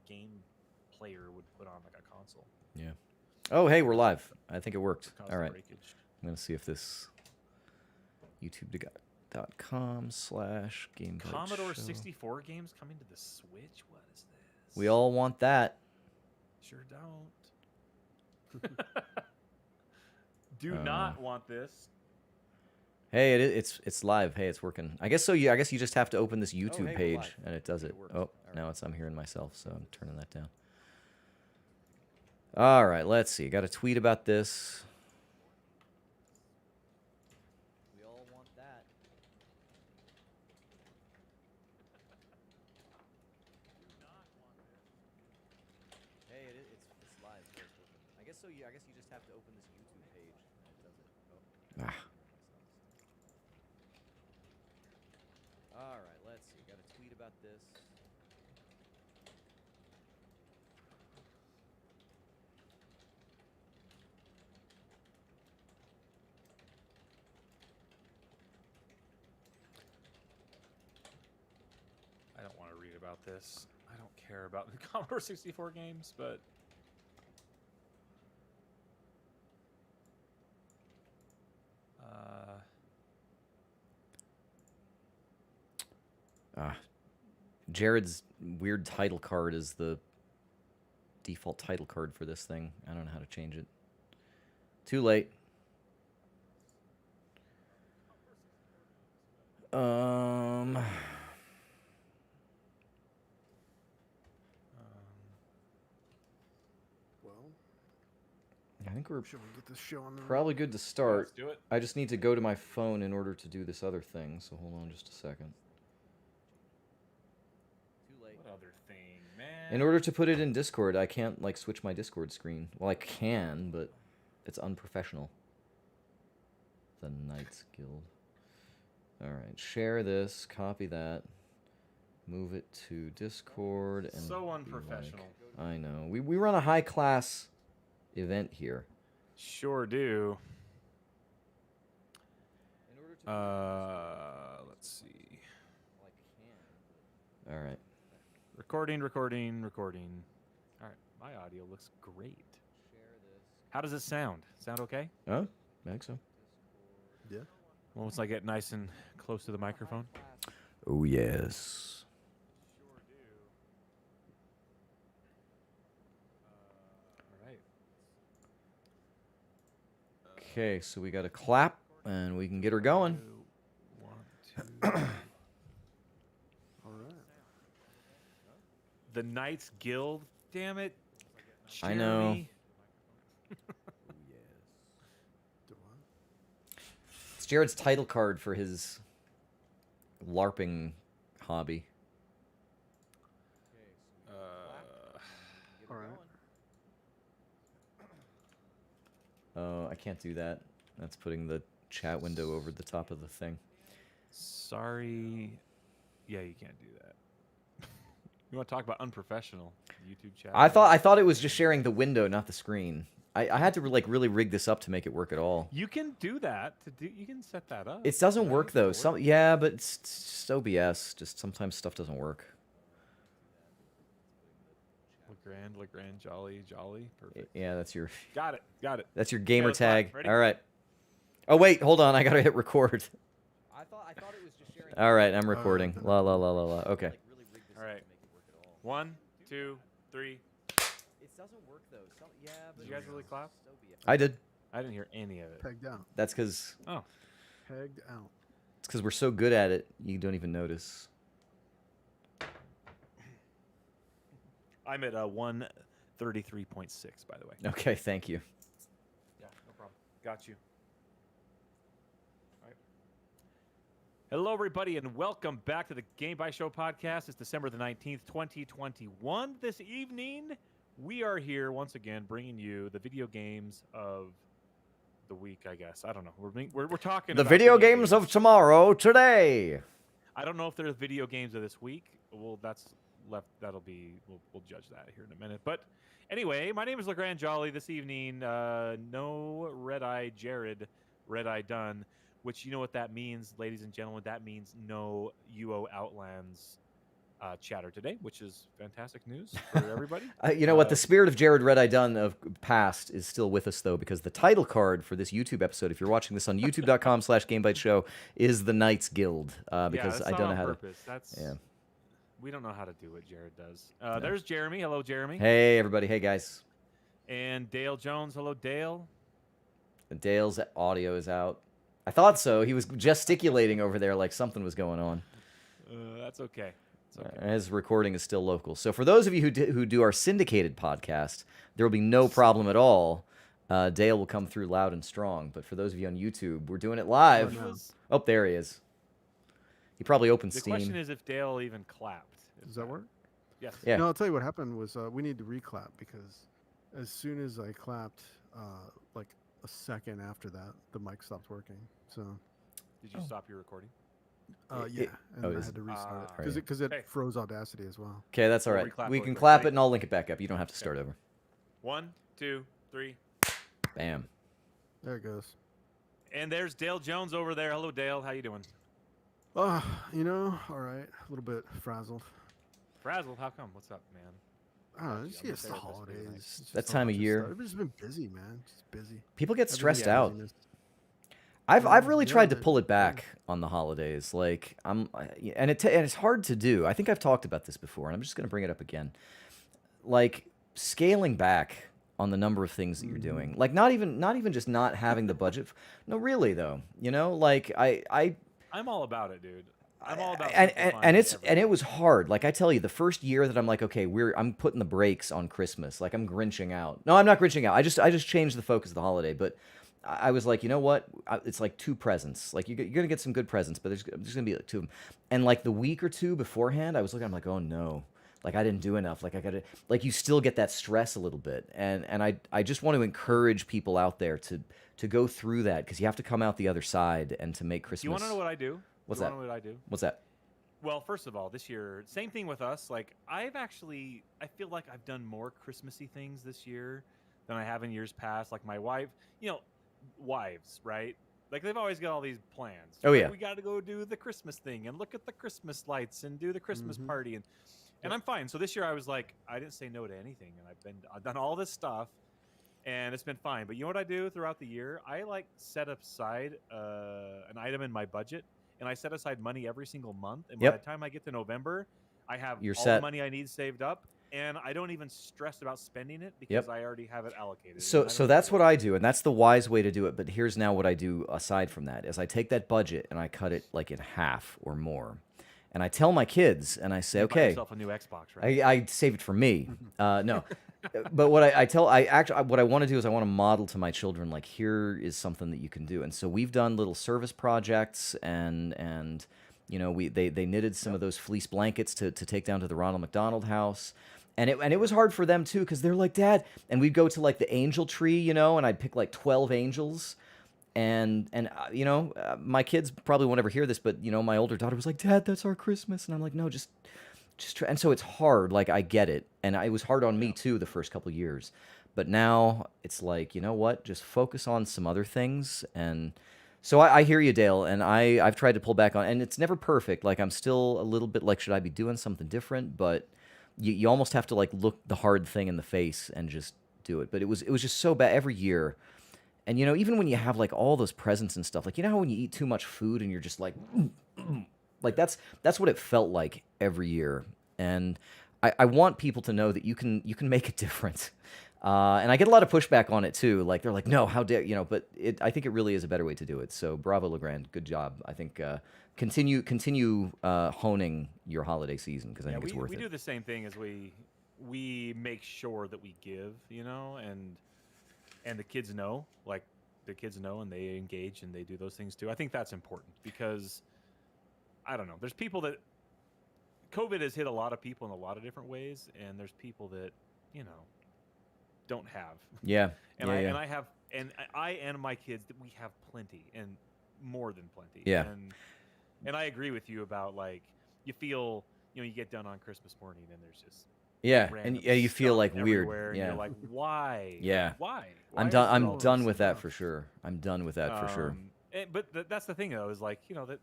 game player would put on like a console. Yeah. Oh, hey, we're live. I think it worked. Cause All right. breakage. I'm gonna see if this youtube.com/game. Commodore 64 games coming to the Switch. What is this? We all want that. Sure don't. Do not want this. Hey, it's live. Hey, it's working. I guess so. I guess you just have to open this YouTube page and it does it. Oh, now I'm hearing myself, so I'm turning that down. All right, let's see. Got a tweet about this. We all want that. Hey, it's live. I guess so. I guess you just have to open this YouTube page and it does it. Oh. All right, let's see. Got a tweet about this. I don't want to read about this. I don't care about the Commodore 64 games, but Jared's weird title card is the default title card for this thing. I don't know how to change it. Too late. well, I think we're should we get this show on the probably good to start. let's do it. I just need to go to my phone in order to do this other thing, so hold on just a second. Too late. What other thing, man? In order to put it in Discord, I can't like switch my Discord screen. Well, I can, but it's unprofessional. The Knights Guild. All right, share this, copy that, move it to Discord, and So be unprofessional. Like, I know. We run a high class event here. Sure do. Let's see. All right. Recording. All right, my audio looks great. How does it sound? Sound okay? Oh, I think so. Yeah. Once I get nice and close to the microphone. Oh yes. Sure do. All right. Okay, so we got a clap, and we can get her going. 1, 2. All right. The Knights Guild. Damn it. I know. Jeremy. Do I? It's Jared's title card for his LARPing hobby. All right. Oh, I can't do that. That's putting the chat window over the top of the thing. Sorry. Yeah, you can't do that. You want to talk about unprofessional YouTube chat? I thought it was just sharing the window, not the screen. I had to like really rig this up to make it work at all. You can do that. You can set that up. It doesn't work though. Yeah, but it's just OBS. Just sometimes stuff doesn't work. Legrand, Jolly. Perfect. Yeah, that's your. Got it. That's your gamer let's clap. tag. Ready? All right. Oh wait, hold on. I gotta hit record. I thought it was just sharing. All right, I'm recording. La la la la la. Okay. All right. 1, 2, 3. It doesn't work though. Yeah, but Did you guys really clap? I did. I didn't hear any of it. Pegged out. That's because Oh. Pegged out. it's because we're so good at it, you don't even notice. I'm at 133.6, by the way. Okay, thank you. Yeah, no problem. Got you. All right. Hello, everybody, and welcome back to the Game by Show podcast. It's December the 19th, 2021. This evening, we are here once again bringing you the video games of the week, I guess. I don't know. We're talking The about video games of tomorrow, today. I don't know if there's video games of this week. Well, that's left. That'll be. We'll judge that here in a minute. But anyway, my name is Legrand Jolly. This evening, no Red Eye Jared, Red Eye Dunn, which you know what that means, ladies and gentlemen. That means no UO Outlands chatter today, which is fantastic news for everybody. You know what? The spirit of Jared Red Eye Dunn of past is still with us, though, because the title card for this YouTube episode, if you're watching this on youtube.com/GameByteShow, is the Knights Guild. Because that's I not don't know on how purpose. to. Yeah. We don't know how to do what Jared does. There's Jeremy. Hello, Jeremy. Hey, everybody. Hey, guys. And Dale Jones. Hello, Dale. Dale's audio is out. I thought so. He was gesticulating over there like something was going on. That's okay. It's okay. His recording is still local. So for those of you who do our syndicated podcast, there will be no problem at all. Dale will come through loud and strong. But for those of you on YouTube, we're doing it live. Oh, there he is. He probably opened Steam. The question is if Dale even clapped. Does that work? Yes. Yeah. No, I'll tell you what happened was we need to reclap because as soon as I clapped, like a second after that, the mic stopped working. So. Did you stop your recording? Yeah, and I had to restart it because it froze Audacity as well. Okay, that's all We'll right. reclap We really can quick. clap Ready? it and I'll link it back up. You don't have to start over. 1, 2, 3. Bam. There it goes. And there's Dale Jones over there. Hello, Dale. How you doing? All right, a little bit frazzled. Frazzled? How come? What's up, man? It's just the holidays. It's just That a time bunch of year. stuff. I've just been busy, man. Just busy. People get stressed out. Busyness. I've really Yeah, tried to but- pull it back on the holidays. Like and it's hard to do. I think I've talked about this before, and I'm just going to bring it up again. Like scaling back on the number of things that you're doing. Like not even just not having the budget. No, really though. You know, like I'm all about it, dude. I'm all about and it was hard. Like I tell you, the first year that I'm like, okay, I'm putting the brakes on Christmas. Like I'm grinching out. No, I'm not grinching out. I just changed the focus of the holiday. But I was like, you know what? It's like 2 presents. Like you're gonna get some good presents, but there's gonna be like 2 of them. And like the week or 2 beforehand, I was looking. I'm like, oh no. Like I didn't do enough. Like I gotta. Like you still get that stress a little bit. And I just want to encourage people out there to go through that because you have to come out the other side and to make Christmas. You want to know what I do? What's you that? Want to know what I do? What's that? Well, first of all, this year, same thing with us. Like, I feel like I've done more Christmassy things this year than I have in years past. Like my wife, wives, right? Like they've always got all these plans. Oh, yeah. We got to go do the Christmas thing and look at the Christmas lights and do the Christmas party and I'm fine. So this year I was like, I didn't say no to anything, and I've done all this stuff, and it's been fine. But you know what I do throughout the year? I like set aside an item in my budget. And I set aside money every single month. And by the time I get to November, I have all the money I need saved up. And I don't even stress about spending it because I already have it allocated. So that's what I do. And that's the wise way to do it. But here's now what I do aside from that is I take that budget and I cut it like in half or more. And I tell my kids and I say, you buy okay. yourself a new Xbox, right? I save it for me. No. But what what I want to do is I want to model to my children, like, here is something that you can do. And so we've done little service projects and they knitted some of those fleece blankets to take down to the Ronald McDonald House. And it was hard for them too, because they're like, Dad, and we'd go to like the angel tree, and I'd pick like 12 angels. And my kids probably won't ever hear this, but my older daughter was like, Dad, that's our Christmas. And I'm like, no, just try. And so it's hard. Like I get it. And it was hard on me too, the first couple of years, but now it's like, you know what, just focus on some other things. And so I hear you, Dale. And I've tried to pull back on, and it's never perfect. Like I'm still a little bit like, should I be doing something different? But you almost have to like look the hard thing in the face and just do it. But it was just so bad every year. And even when you have like all those presents and stuff, like how when you eat too much food and you're just like, like that's what it felt like every year. And I want people to know that you can make a difference. And I get a lot of pushback on it too. Like they're like, no, how dare but I think it really is a better way to do it. So bravo, Legrand, good job. I think continue honing your holiday season because I think it's worth it. We do the same thing as we make sure that we give, and the kids know, and they engage and they do those things too. I think that's important because I don't know. There's people that COVID has hit a lot of people in a lot of different ways, and there's people that don't have. Yeah. And yeah. I and my kids, that we have plenty and more than plenty. Yeah. And I agree with you about like you feel you get done on Christmas morning and there's just and you feel like weird. And Yeah. you're like, why? Yeah. Why? I'm done. I'm done with that for sure. I'm done with that for sure. But that's the thing though, is like that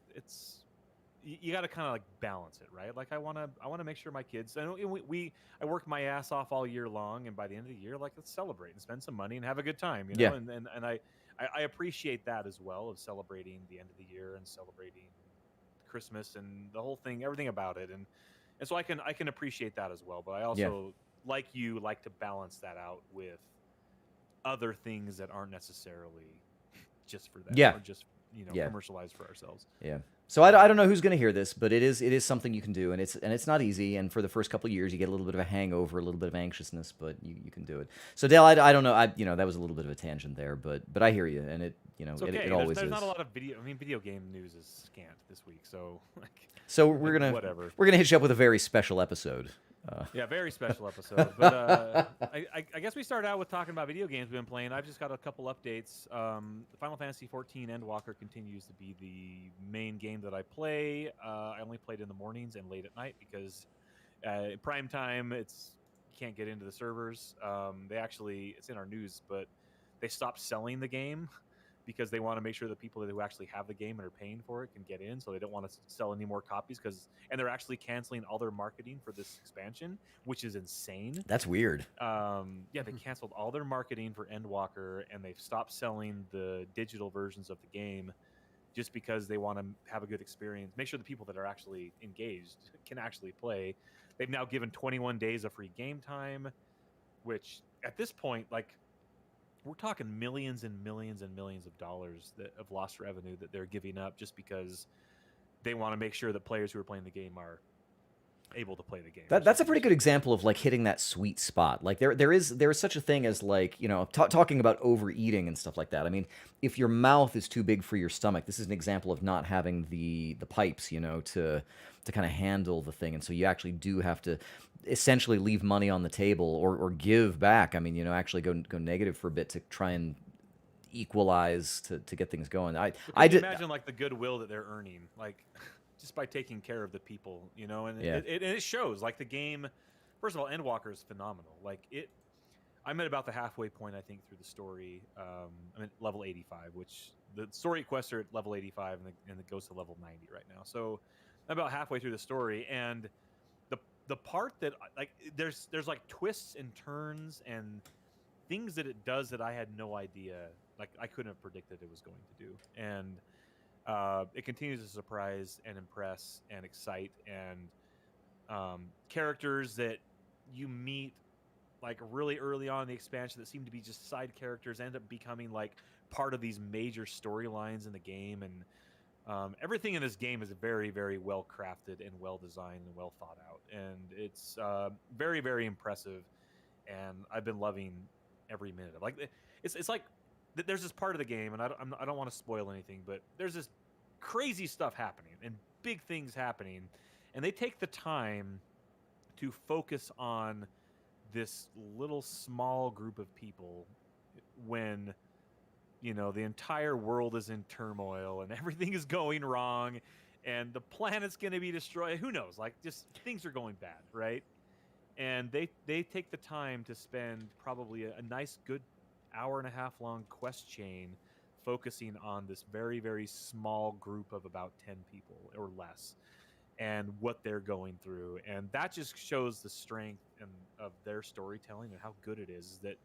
you got to kind of like balance it, right? Like I want to make sure my kids. I know I work my ass off all year long, and by the end of the year, like let's celebrate and spend some money and have a good time, you know. Yeah. And I appreciate that as well, of celebrating the end of the year and celebrating Christmas and the whole thing, everything about it, and so I can appreciate that as well. But I also like you like to balance that out with other things that aren't necessarily just for them Yeah. or just Yeah. commercialized for ourselves. Yeah. So I don't know who's going to hear this, but it is something you can do, and it's not easy. And for the first couple of years, you get a little bit of a hangover, a little bit of anxiousness, but you can do it. So Dale, I don't know, that was a little bit of a tangent there, but I hear you, and it It's okay. it always there's is. not a lot of video game news is scant this week, so like. So we're gonna hit you up with a very special episode. Yeah, very special episode. But I guess we start out with talking about video games we've been playing. I've just got a couple updates. Final Fantasy XIV Endwalker continues to be the main game that I play. I only played in the mornings and late at night because prime time you can't get into the servers. It's in our news, but they stopped selling the game because they want to make sure that people who actually have the game and are paying for it can get in. So they don't want to sell any more copies and they're actually canceling all their marketing for this expansion, which is insane. That's weird. They canceled all their marketing for Endwalker and they've stopped selling the digital versions of the game just because they want to have a good experience, make sure the people that are actually engaged can actually play. They've now given 21 days of free game time, which at this point, like, we're talking millions and millions and millions of dollars of lost revenue that they're giving up just because they want to make sure that players who are playing the game are able to play the game. That's a pretty good example of like hitting that sweet spot. Like there is such a thing as like, talking about overeating and stuff like that. I mean, if your mouth is too big for your stomach, this is an example of not having the pipes, to kind of handle the thing. And so you actually do have to essentially leave money on the table or give back. I mean, actually go negative for a bit to try and equalize to get things going. I did imagine like the goodwill that they're earning, like just by taking care of the people, and Yeah. it shows. Like the game, first of all, Endwalker is phenomenal. Like I'm at about the halfway point, I think, through the story. I'm at level 85, which the story quests are at level 85, and it goes to level 90 right now. So I'm about halfway through the story, and the part that like there's like twists and turns and things that it does that I had no idea, like I couldn't have predicted it was going to do, and it continues to surprise and impress and excite, and characters that you meet like really early on in the expansion that seem to be just side characters end up becoming like part of these major storylines in the game, and everything in this game is very, very well crafted and well designed and well thought out, and it's very, very impressive, and I've been loving every minute of like it's like there's this part of the game, and I don't want to spoil anything, but there's this crazy stuff happening and big things happening, and they take the time to focus on this little small group of people when the entire world is in turmoil and everything is going wrong and the planet's going to be destroyed. Who knows? Like, just things are going bad, right? And they take the time to spend probably a nice good hour and a half long quest chain focusing on this very, very small group of about 10 people or less and what they're going through. And that just shows the strength of their storytelling and how good it is that,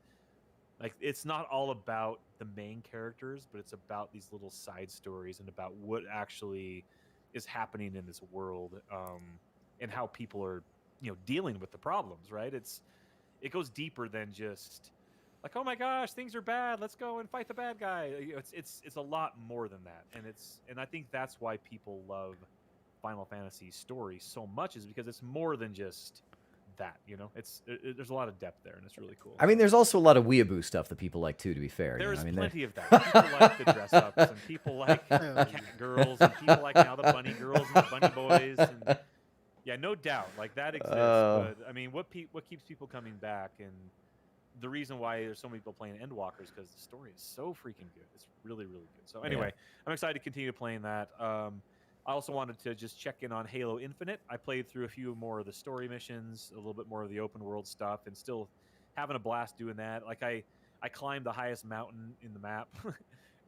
like, it's not all about the main characters, but it's about these little side stories and about what actually is happening in this world, and how people are, dealing with the problems, right? It goes deeper than just like, oh my gosh, things are bad, let's go and fight the bad guy. It's a lot more than that, and I think that's why people love Final Fantasy story so much, is because it's more than just that. There's a lot of depth there, and it's really cool. I mean, there's also a lot of weeaboo stuff that people like too, to be fair. There's I mean, plenty of that. People like the dress ups, and people like the cat girls, and people like now the bunny girls and the bunny boys, and yeah, no doubt, like that exists. But I mean, what keeps people coming back, and the reason why there's so many people playing Endwalker is because the story is so freaking good. It's really, really good. So anyway, I'm excited to continue playing that. I also wanted to just check in on Halo Infinite. I played through a few more of the story missions, a little bit more of the open world stuff, and still having a blast doing that. Like I climbed the highest mountain in the map,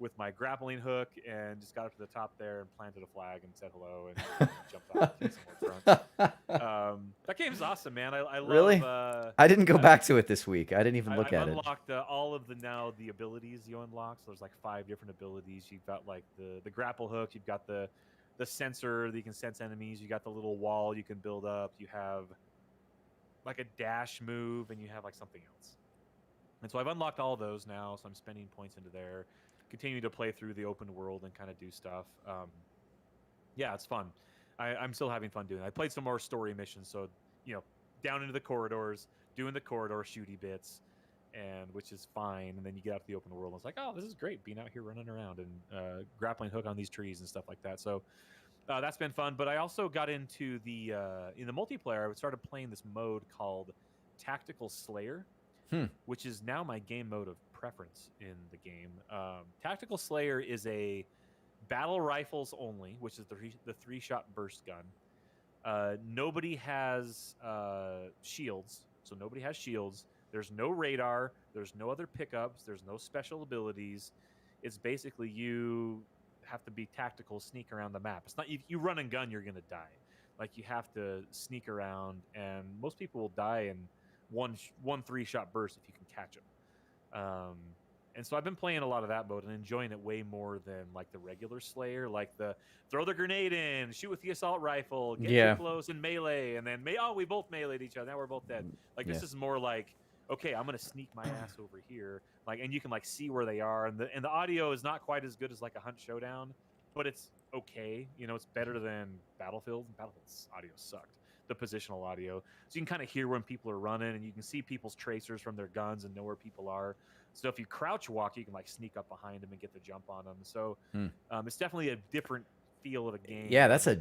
with my grappling hook and just got up to the top there and planted a flag and said hello and jumped off to some more grunts. That game's awesome, man. I love. Really? I didn't go back to it this week. I didn't even look at I've it. unlocked all of the abilities you unlock. So there's like 5 different abilities. You've got like the grapple hook. You've got the sensor that you can sense enemies. You got the little wall you can build up. You have like a dash move, and you have like something else. And so I've unlocked all those now. So I'm spending points into there, continuing to play through the open world and kind of do stuff. Yeah, it's fun. I'm still having fun doing it. I played some more story missions, so down into the corridors, doing the corridor shooty bits, and which is fine. And then you get out to the open world, and it's like, oh, this is great, being out here running around and grappling hook on these trees and stuff like that. So that's been fun. But I also got into in the multiplayer. I started playing this mode called Tactical Slayer, which is now my game mode of preference in the game. Tactical Slayer is a battle rifles only, which is the 3-shot burst gun. Nobody has shields, so nobody has shields. There's no radar. There's no other pickups. There's no special abilities. It's basically you have to be tactical, sneak around the map. It's not you run and gun, you're gonna die. Like you have to sneak around, and most people will die in one 3-shot burst if you can catch them. And so I've been playing a lot of that mode and enjoying it way more than like the regular Slayer, like the throw the grenade in, shoot with the assault rifle, get too close and melee, and then we both meleeed each other. Now we're both dead. Like this is more like, okay, I'm gonna sneak my ass over here, like, and you can like see where they are, and the audio is not quite as good as like a Hunt Showdown, but it's okay. It's better than Battlefield. Battlefield's audio sucked. The positional audio, so you can kind of hear when people are running, and you can see people's tracers from their guns and know where people are. So if you crouch walk, you can like sneak up behind them and get the jump on them. So it's definitely a different feel of a game. Yeah, that's a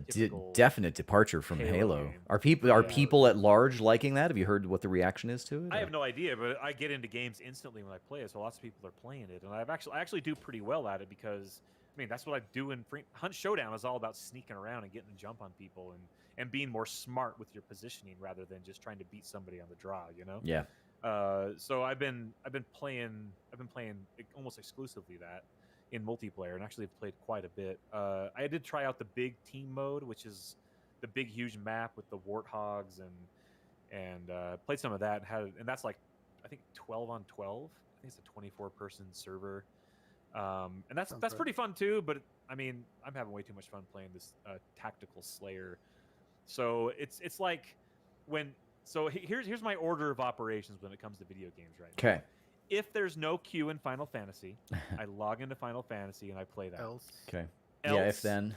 definite departure from Halo. Are people at large liking that? Have you heard what the reaction is to it? I have no idea, but I get into games instantly when I play it. So lots of people are playing it, and I actually do pretty well at it because that's what I do in Hunt Showdown. Is all about sneaking around and getting a jump on people and being more smart with your positioning rather than just trying to beat somebody on the draw. Yeah. So I've been playing almost exclusively that in multiplayer, and actually have played quite a bit. I did try out the big team mode, which is the big huge map with the warthogs, and played some of that, and that's like I think 12 on 12. I think it's a 24-person server, and that's pretty fun too. But I'm having way too much fun playing this Tactical Slayer. So it's like here's my order of operations when it comes to video games right now. Okay. If there's no queue in Final Fantasy, I log into Final Fantasy and I play that. Okay. Yeah, if then.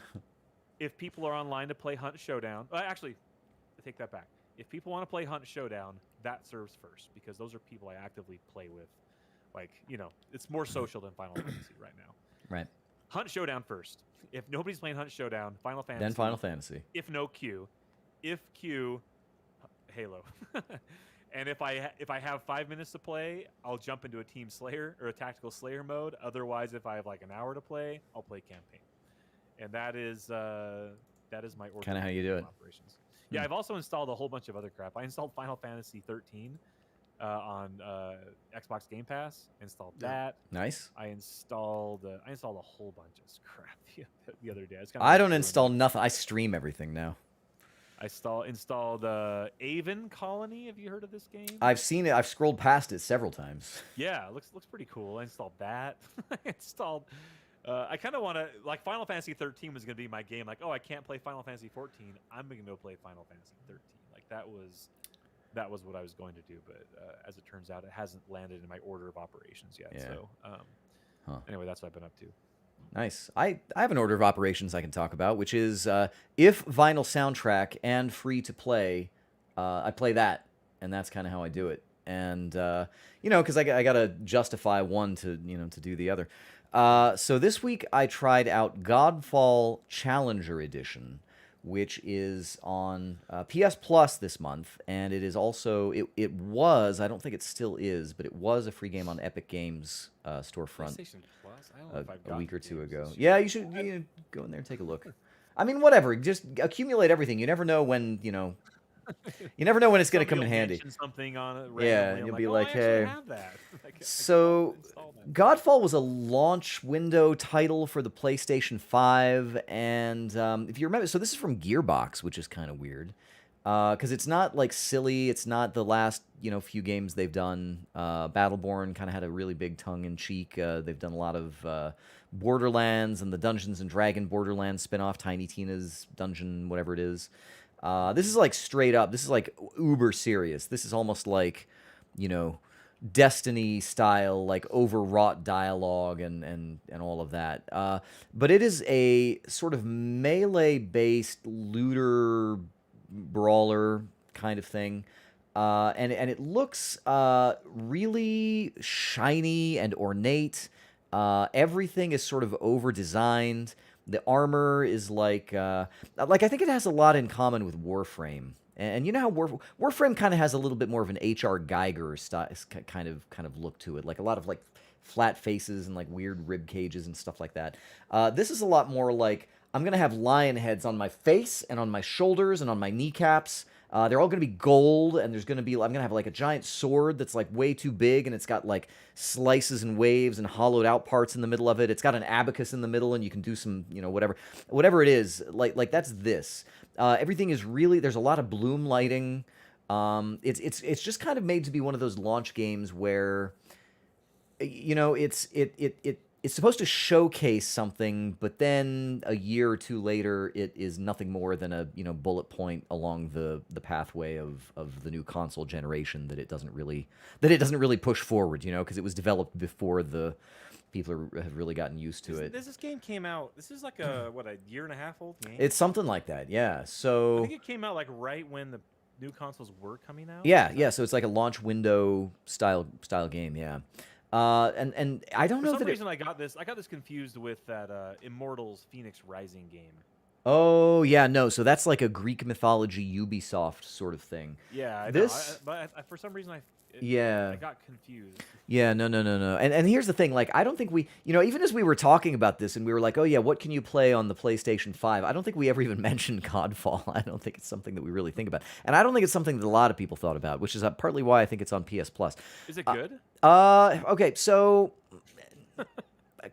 If people are online to play Hunt Showdown, actually, I take that back. If people want to play Hunt Showdown, that serves first because those are people I actively play with. Like, it's more social than Final Fantasy right now. Right. Hunt Showdown first. If nobody's playing Hunt Showdown, Final Fantasy. Then Final Fantasy. If no queue. If queue, Halo. And if I have 5 minutes to play, I'll jump into a Team Slayer or a Tactical Slayer mode. Otherwise, if I have like an hour to play, I'll play campaign. And that is my order. Kind of how you do it. Operations. Yeah, I've also installed a whole bunch of other crap. I installed Final Fantasy 13 on Xbox Game Pass. Installed that. Nice. I installed a whole bunch of crap the other day. I don't install nothing. I stream everything now. I installed Avon Colony. Have you heard of this game? I've seen it. I've scrolled past it several times. Yeah, it looks pretty cool. I installed that. I installed. I kind of want to like Final Fantasy 13 was going to be my game. Like, oh, I can't play Final Fantasy 14. I'm going to go play Final Fantasy 13. Like that was what I was going to do. But as it turns out, it hasn't landed in my order of operations yet. Yeah. So anyway, that's what I've been up to. Nice. I have an order of operations I can talk about, which is if vinyl soundtrack and free to play, I play that, and that's kind of how I do it. And because I got to justify one to do the other. So this week I tried out Godfall Challenger Edition, which is on PS Plus this month, and it is also it was, I don't think it still is, but it was a free game on Epic Games storefront a week or two ago. Yeah, you should go in there and take a look. I mean, whatever, just accumulate everything. You never know when You never know when it's going to come Somebody in will handy. mention something on it Yeah, randomly. and I'm you'll like, be oh, like, I actually hey. have that. Like, I So, installed that. Godfall was a launch window title for the PlayStation 5, and if you remember, so this is from Gearbox, which is kind of weird, because it's not like silly. It's not the last few games they've done. Battleborn kind of had a really big tongue-in-cheek. They've done a lot of Borderlands and the Dungeons and Dragon Borderlands spin-off, Tiny Tina's Dungeon, whatever it is. This is like straight up. This is like uber serious. This is almost like, you know, Destiny style, like overwrought dialogue and all of that. But it is a sort of melee based looter brawler kind of thing. And it looks really shiny and ornate. Everything is sort of over designed. The armor is like I think it has a lot in common with Warframe. And you know how Warframe kind of has a little bit more of an H.R. Geiger style, kind of look to it, like a lot of like flat faces and like weird rib cages and stuff like that. This is a lot more like I'm gonna have lion heads on my face and on my shoulders and on my kneecaps. They're all gonna be gold, and I'm gonna have like a giant sword that's like way too big, and it's got like slices and waves and hollowed out parts in the middle of it. It's got an abacus in the middle, and you can do some whatever it is. Like that's this. Everything is really, there's a lot of bloom lighting. It's just kind of made to be one of those launch games where it's supposed to showcase something, but then a year or two later, it is nothing more than a bullet point along the pathway of the new console generation that it doesn't really push forward, because it was developed before the people have really gotten used to it. This game came out. This is like a year and a half old game. It's something like that, yeah. So I think it came out like right when the new consoles were coming out. yeah. So it's like a launch window style game, yeah. And I don't know For some that reason I got this confused with that Immortals Phoenix Rising game. Oh yeah, no. So that's like a Greek mythology Ubisoft sort of thing. Yeah, but for some reason I got confused. Yeah, no. And here's the thing, like I don't think we, even as we were talking about this and we were like, oh yeah, what can you play on the PlayStation 5? I don't think we ever even mentioned Godfall. I don't think it's something that we really think about. And I don't think it's something that a lot of people thought about, which is partly why I think it's on PS Plus. Is it good? Okay, so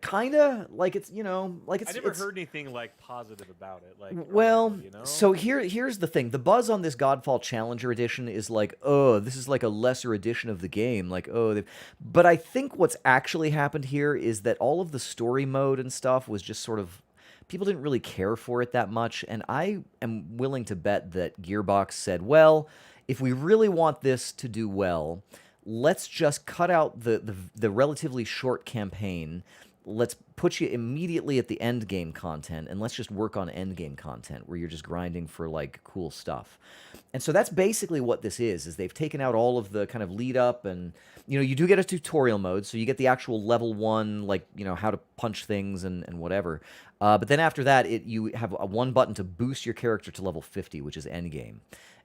kinda like it's I never heard anything like positive about it. Like, well, so here's the thing: the buzz on this Godfall Challenger Edition is like, oh, this is like a lesser edition of the game. Like, oh, but I think what's actually happened here is that all of the story mode and stuff was just sort of people didn't really care for it that much, and I am willing to bet that Gearbox said, well, if we really want this to do well, let's just cut out the relatively short campaign. Let's put you immediately at the end game content, and let's just work on end game content where you're just grinding for like cool stuff. And so that's basically what this is they've taken out all of the kind of lead up, and you do get a tutorial mode, so you get the actual level 1, like how to punch things and whatever. But then after that, you have a one button to boost your character to level 50, which is end game.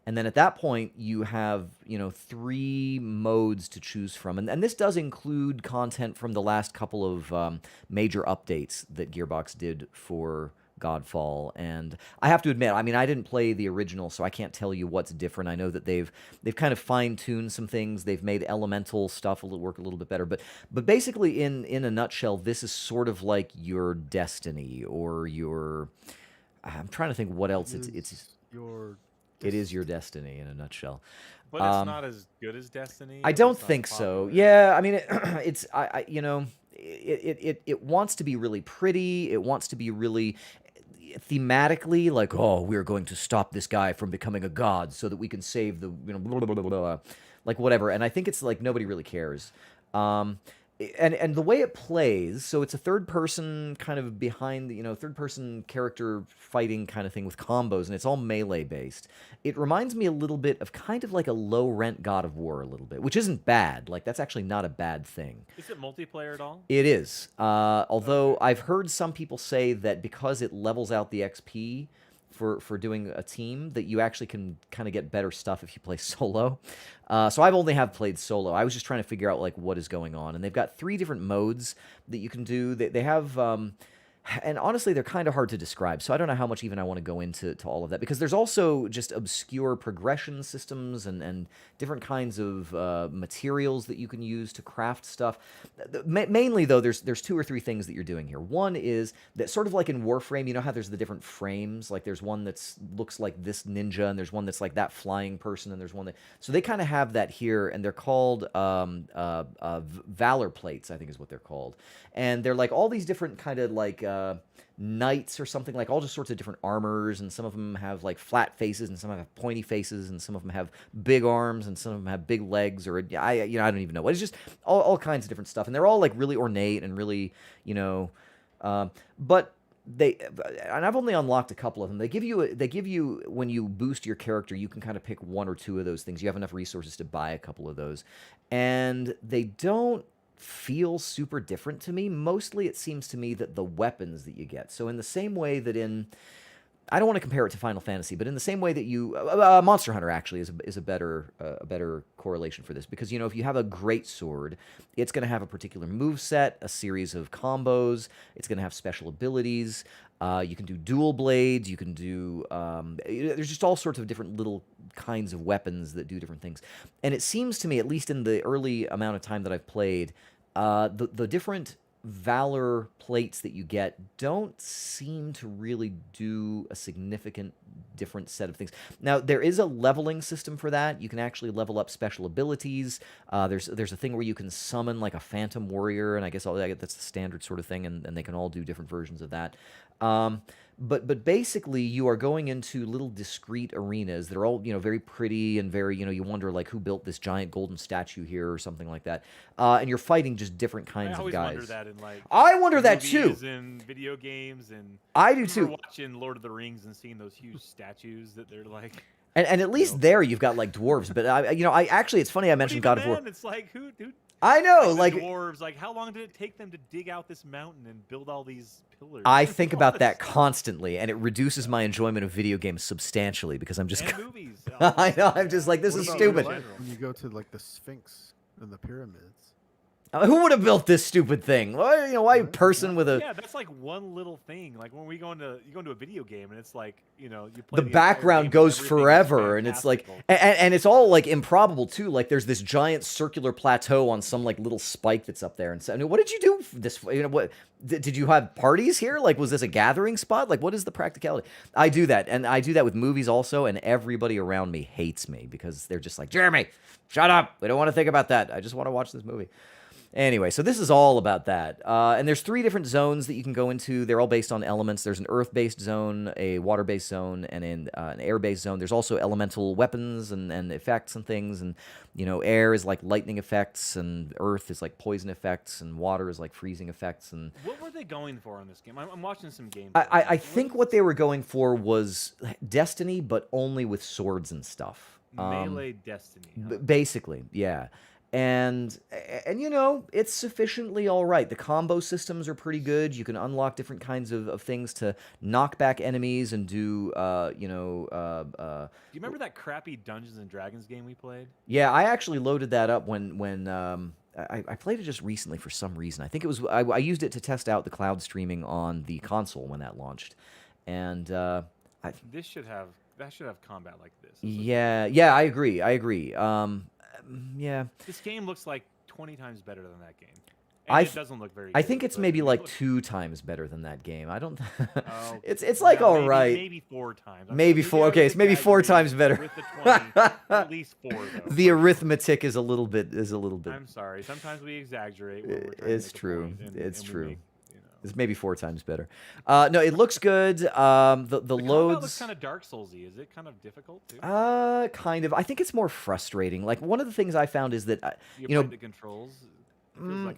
And then at that point, you have, 3 modes to choose from. And this does include content from the last couple of major updates that Gearbox did for Godfall. And I have to admit, I mean, I didn't play the original, so I can't tell you what's different. I know that they've kind of fine-tuned some things. They've made elemental stuff work a little bit better. But basically, in a nutshell, this is sort of like your Destiny or your... I'm trying to think what else it's your... It is your Destiny in a nutshell. But it's not as good as Destiny. I don't think so. Yeah, I mean, it wants to be really pretty. It wants to be really thematically like, oh, we're going to stop this guy from becoming a god so that we can save the blah, blah, blah, blah, like whatever. And I think it's like nobody really cares. And the way it plays, so it's a third person kind of behind the, third person character fighting kind of thing with combos, and it's all melee based. It reminds me a little bit of kind of like a low rent God of War a little bit, which isn't bad. Like that's actually not a bad thing. Is it multiplayer at all? It is. Although I've heard some people say that because it levels out the XP for doing a team, that you actually can kind of get better stuff if you play solo. So I've only played solo. I was just trying to figure out like what is going on, and they've got 3 different modes that you can do. They have And honestly, they're kind of hard to describe. So I don't know how much even I want to go into all of that, because there's also just obscure progression systems and different kinds of materials that you can use to craft stuff. Mainly, though, there's two or three things that you're doing here. One is that, sort of like in Warframe, you know how there's the different frames? Like there's one that's looks like this ninja, and there's one that's like that flying person, and there's one that... So they kind of have that here, and they're called Valor Plates, I think is what they're called. And they're like all these different kind of like knights or something, like all just sorts of different armors, and some of them have like flat faces, and some have pointy faces, and some of them have big arms, and some of them have big legs, or I don't even know. It's just all kinds of different stuff, and they're all like really ornate and really, but and I've only unlocked a couple of them. They give you when you boost your character, you can kind of pick one or two of those things. You have enough resources to buy a couple of those, and they don't feel super different to me. Mostly it seems to me that the weapons that you get, so in the same way that I don't want to compare it to Final Fantasy, but in the same way that you Monster Hunter actually is a better correlation for this, because if you have a great sword, it's going to have a particular move set, a series of combos, it's going to have special abilities. You can do dual blades, you can do there's just all sorts of different little kinds of weapons that do different things. And it seems to me, at least in the early amount of time that I've played, the different Valor plates that you get don't seem to really do a significant different set of things. Now, there is a leveling system for that. You can actually level up special abilities. There's a thing where you can summon like a phantom warrior, and I guess that's the standard sort of thing, and they can all do different versions of that. But basically, you are going into little discrete arenas that are all very pretty and very you wonder like who built this giant golden statue here or something like that. And you're fighting just different kinds of guys. I always wonder that in like I wonder that too. In video games, and I do too. Watching Lord of the Rings and seeing those huge statues that they're like. And at least there you've got like dwarves, but I actually, it's funny I mentioned God of War. It's like who, dude? I know, like dwarves. Like, how long did it take them to dig out this mountain and build all these pillars? I think about that constantly, and it reduces my enjoyment of video games substantially, because I'm just. And movies. I know. I'm just like, this is stupid. When you go to like the Sphinx and the pyramids. Who would have built this stupid thing? Why a person with a... Yeah, that's like one little thing. Like when you go into a video game, and it's like, you play the background goes forever, and it's like, and it's all like improbable too. Like there's this giant circular plateau on some like little spike that's up there, and so what did you do for this? What did you have parties here? Like, was this a gathering spot? Like, what is the practicality? I do that, and I do that with movies also, and everybody around me hates me because they're just like, Jeremy, shut up. We don't want to think about that. I just want to watch this movie. Anyway, so this is all about that. And there's 3 different zones that you can go into. They're all based on elements. There's an earth-based zone, a water-based zone, and an air-based zone. There's also elemental weapons and effects and things. And, air is like lightning effects, and earth is like poison effects, and water is like freezing effects. And what were they going for on this game? I'm watching some gameplay. I think what they were going for was Destiny, but only with swords and stuff. Melee Destiny. Huh? Basically, yeah. And it's sufficiently all right. The combo systems are pretty good. You can unlock different kinds of things to knock back enemies and do, Do you remember that crappy Dungeons and Dragons game we played? Yeah, I actually loaded that up when I played it just recently for some reason. I think it was I used it to test out the cloud streaming on the console when that launched, and that should have combat like this. Yeah, I agree. Yeah. This game looks like 20 times better than that game. And it doesn't look very good. I think it's maybe like 2 times better than that game. I don't... Oh, it's like all right. Maybe 4 times. Maybe 4. Okay, it's maybe 4 times better. With the 20, at least 4, though. The arithmetic is a little bit... I'm sorry. Sometimes we exaggerate. When we're trying it's to make true. A point, and It's we true. make, It's maybe 4 times better. No, it looks good. The loads looks kind of Dark Soulsy. Is it kind of difficult too? Kind of. I think it's more frustrating. Like one of the things I found is that the controls.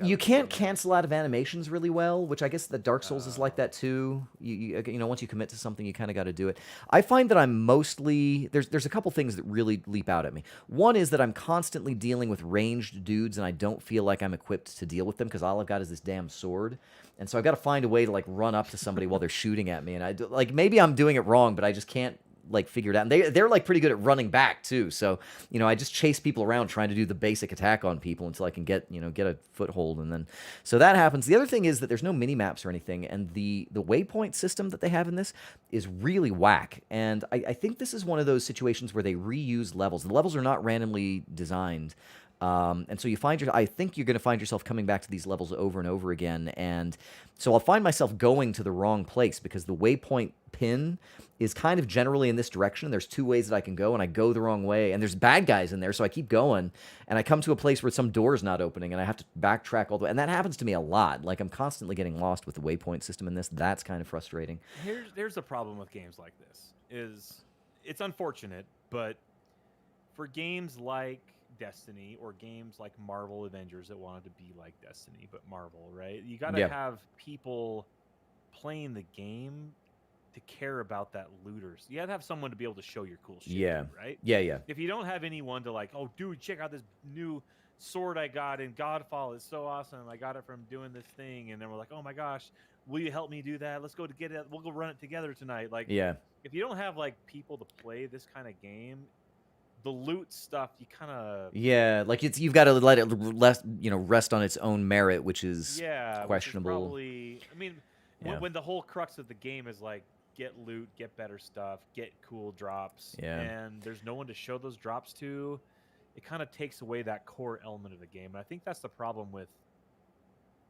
You can't cancel out of animations really well, which I guess the Dark Souls is like that too. You once you commit to something, you kind of got to do it. I find that I'm mostly there's a couple things that really leap out at me. One is that I'm constantly dealing with ranged dudes, and I don't feel like I'm equipped to deal with them because all I've got is this damn sword. And so I've got to find a way to like run up to somebody while they're shooting at me, and maybe I'm doing it wrong, but I just can't like figured out. And they're like pretty good at running back too. So I just chase people around trying to do the basic attack on people until I can get a foothold, and then so that happens. The other thing is that there's no mini maps or anything, and the waypoint system that they have in this is really whack. And I think this is one of those situations where they reuse levels. The levels are not randomly designed. And so I think you're going to find yourself coming back to these levels over and over again. And so I'll find myself going to the wrong place because the waypoint pin is kind of generally in this direction. There's 2 ways that I can go, and I go the wrong way. And there's bad guys in there, so I keep going. And I come to a place where some door's not opening, and I have to backtrack all the way. And that happens to me a lot. Like, I'm constantly getting lost with the waypoint system in this. That's kind of frustrating. Here's the problem with games like this. It's unfortunate, but for games like Destiny or games like Marvel Avengers that wanted to be like Destiny but Marvel, right? You got to have people playing the game to care about that looters. You got to have someone to be able to show your cool shit, right? Yeah. If you don't have anyone to like, oh, dude, check out this new sword I got in Godfall. It's so awesome. I got it from doing this thing. And then we're like, oh my gosh, will you help me do that? Let's go to get it. We'll go run it together tonight. Like, if you don't have like people to play this kind of game, the loot stuff, you kind of like you've got to let it rest on its own merit, which is questionable. Which is probably, when the whole crux of the game is like get loot, get better stuff, get cool drops, and there's no one to show those drops to, it kind of takes away that core element of the game. And I think that's the problem with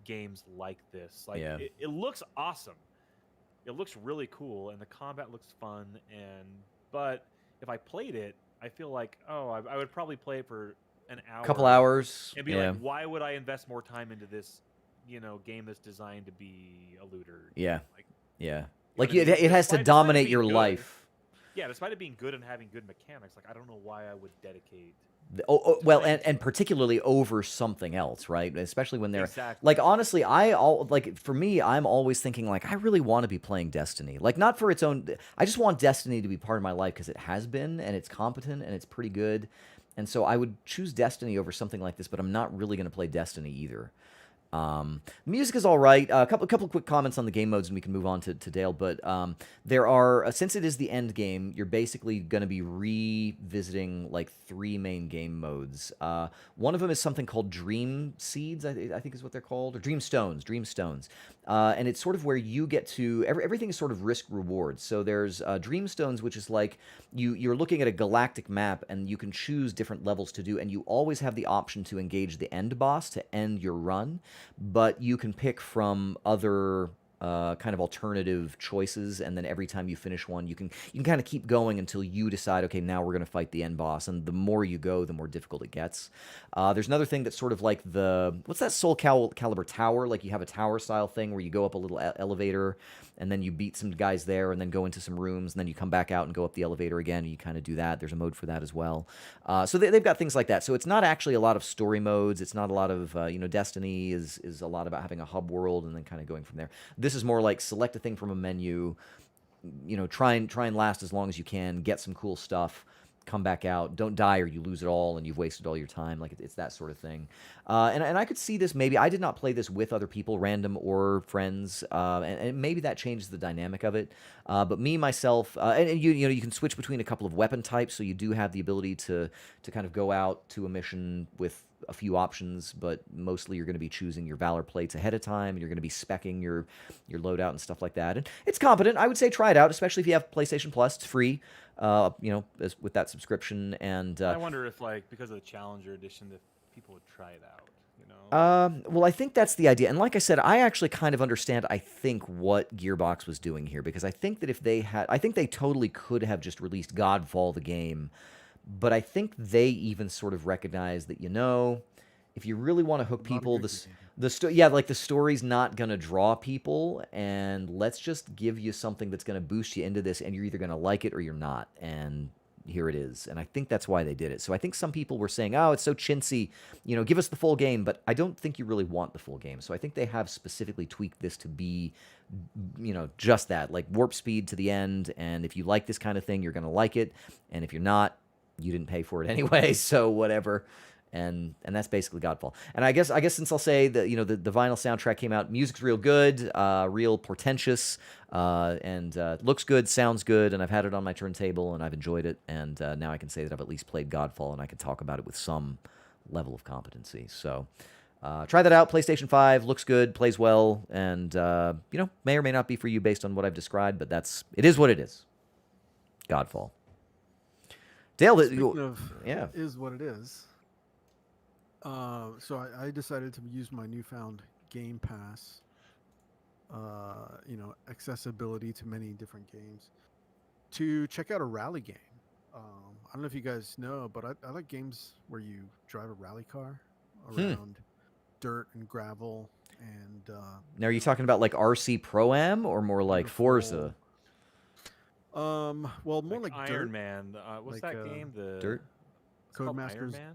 games like this. Like it looks awesome, it looks really cool, and the combat looks fun, but if I played it, I feel like, I would probably play it for an hour, couple hours, and be like, why would I invest more time into this, game that's designed to be a looter? Like it has to dominate your life. Yeah, despite it being good and having good mechanics, like I don't know why I would dedicate. Well, and particularly over something else, right? Especially when they're like, honestly, for me, I'm always thinking like, I really want to be playing Destiny, like not for its own. I just want Destiny to be part of my life because it has been, and it's competent, and it's pretty good, and so I would choose Destiny over something like this. But I'm not really going to play Destiny either. Music is all right. A couple quick comments on the game modes, and we can move on to Dale. But there are, since it is the end game, you're basically going to be revisiting like 3 main game modes. One of them is something called Dream Seeds, I think is what they're called, or Dream Stones. And it's sort of where you get to everything is sort of risk reward. So there's Dream Stones, which is like you're looking at a galactic map, and you can choose different levels to do, and you always have the option to engage the end boss to end your run. But you can pick from other kind of alternative choices, and then every time you finish one, you can kind of keep going until you decide, okay, now we're going to fight the end boss. And the more you go, the more difficult it gets. There's another thing that's sort of like what's that Soul Calibur tower? Like you have a tower style thing where you go up a little elevator, and then you beat some guys there, and then go into some rooms, and then you come back out and go up the elevator again, and you kind of do that. There's a mode for that as well. So they've got things like that. So it's not actually a lot of story modes. It's not a lot of, Destiny is a lot about having a hub world and then kind of going from there. This is more like select a thing from a menu, try and last as long as you can, get some cool stuff, come back out, don't die or you lose it all and you've wasted all your time. Like it's that sort of thing. And I could see this, maybe I did not play this with other people, random or friends, and maybe that changes the dynamic of it. But me, myself, and you can switch between a couple of weapon types, so you do have the ability to kind of go out to a mission with a few options, but mostly you're going to be choosing your Valor plates ahead of time, and you're going to be speccing your loadout and stuff like that. And it's competent. I would say try it out, especially if you have PlayStation Plus. It's free, with that subscription. And I wonder if, like, because of the Challenger Edition, that people would try it out. Well, I think that's the idea. And like I said, I actually kind of understand, I think, what Gearbox was doing here, because I think that if they had, I think they totally could have just released Godfall the game. But I think they even sort of recognize that, if you really want to hook people, the story's not going to draw people, and let's just give you something that's going to boost you into this, and you're either going to like it or you're not. And here it is. And I think that's why they did it. So I think some people were saying, oh, it's so chintzy, give us the full game. But I don't think you really want the full game. So I think they have specifically tweaked this to be, just that, like warp speed to the end. And if you like this kind of thing, you're going to like it. And if you're not, you didn't pay for it anyway, so whatever. and that's basically Godfall. And I guess since I'll say that the vinyl soundtrack came out, music's real good, real portentous, and looks good, sounds good, and I've had it on my turntable and I've enjoyed it, and now I can say that I've at least played Godfall and I can talk about it with some level of competency. So try that out. PlayStation 5 looks good, plays well, and may or may not be for you based on what I've described, but it is what it is. Godfall. Dale, Speaking of yeah. is what it is. So I decided to use my newfound Game Pass, accessibility to many different games, to check out a rally game. I don't know if you guys know, but I like games where you drive a rally car around dirt and gravel. And now, are you talking about like RC Pro-Am or more like Forza? Well, more like Iron Dirt, Man. What's like, that game? The Dirt? it's called Codemasters. Iron Man?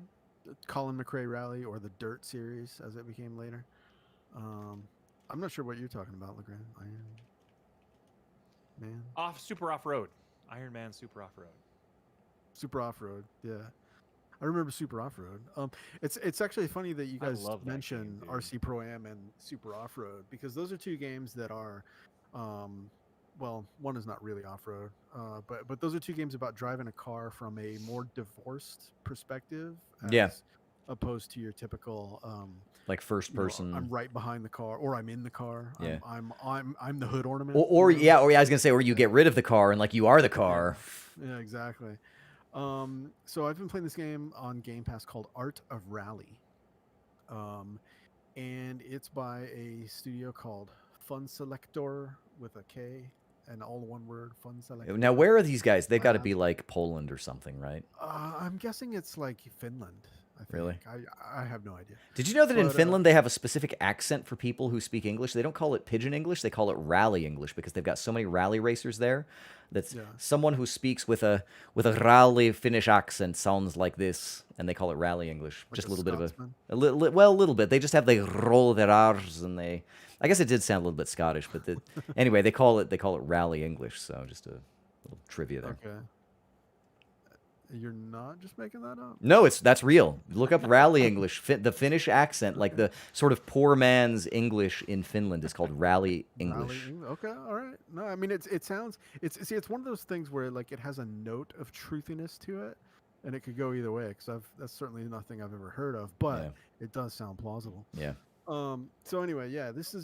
Colin McRae Rally, or the Dirt series, as it became later. I'm not sure what you're talking about, Legrand. Iron Man. Super off-road. Iron Man Super Off-Road. Super Off-Road, yeah. I remember Super Off-Road. It's actually funny that you guys love that mention game, dude. RC Pro-Am and Super Off-Road, because those are two games that are, well, one is not really off-road, but those are two games about driving a car from a more divorced perspective, as opposed to your typical like first person. I'm right behind the car, or I'm in the car. Yeah. I'm the hood ornament. Or I was gonna say, or you get rid of the car and like you are the car. Yeah, exactly. So I've been playing this game on Game Pass called Art of Rally, and it's by a studio called Fun Selector with a K and all one word, Fun Selector. Now, where are these guys? They've got to be like Poland or something, right? I'm guessing it's like Finland. I think. Really? I have no idea. Did you know that in Finland they have a specific accent for people who speak English? They don't call it Pigeon English; they call it Rally English, because they've got so many rally racers there. That's someone who speaks with a rally Finnish accent sounds like this, and they call it Rally English. Like just a a little bit of Scotsman? a little bit. They just have roll their R's, and they. I guess it did sound a little bit Scottish, but anyway, they call it Rally English. So just a little trivia there. Okay. You're not just making that up? No, that's real. Look up Rally English. The Finnish accent, like the sort of poor man's English in Finland, is called Rally English. Okay, all right. No, I mean it sounds it's one of those things where like it has a note of truthiness to it, and it could go either way, because that's certainly nothing I've ever heard of, but it does sound plausible. Yeah. So anyway, it's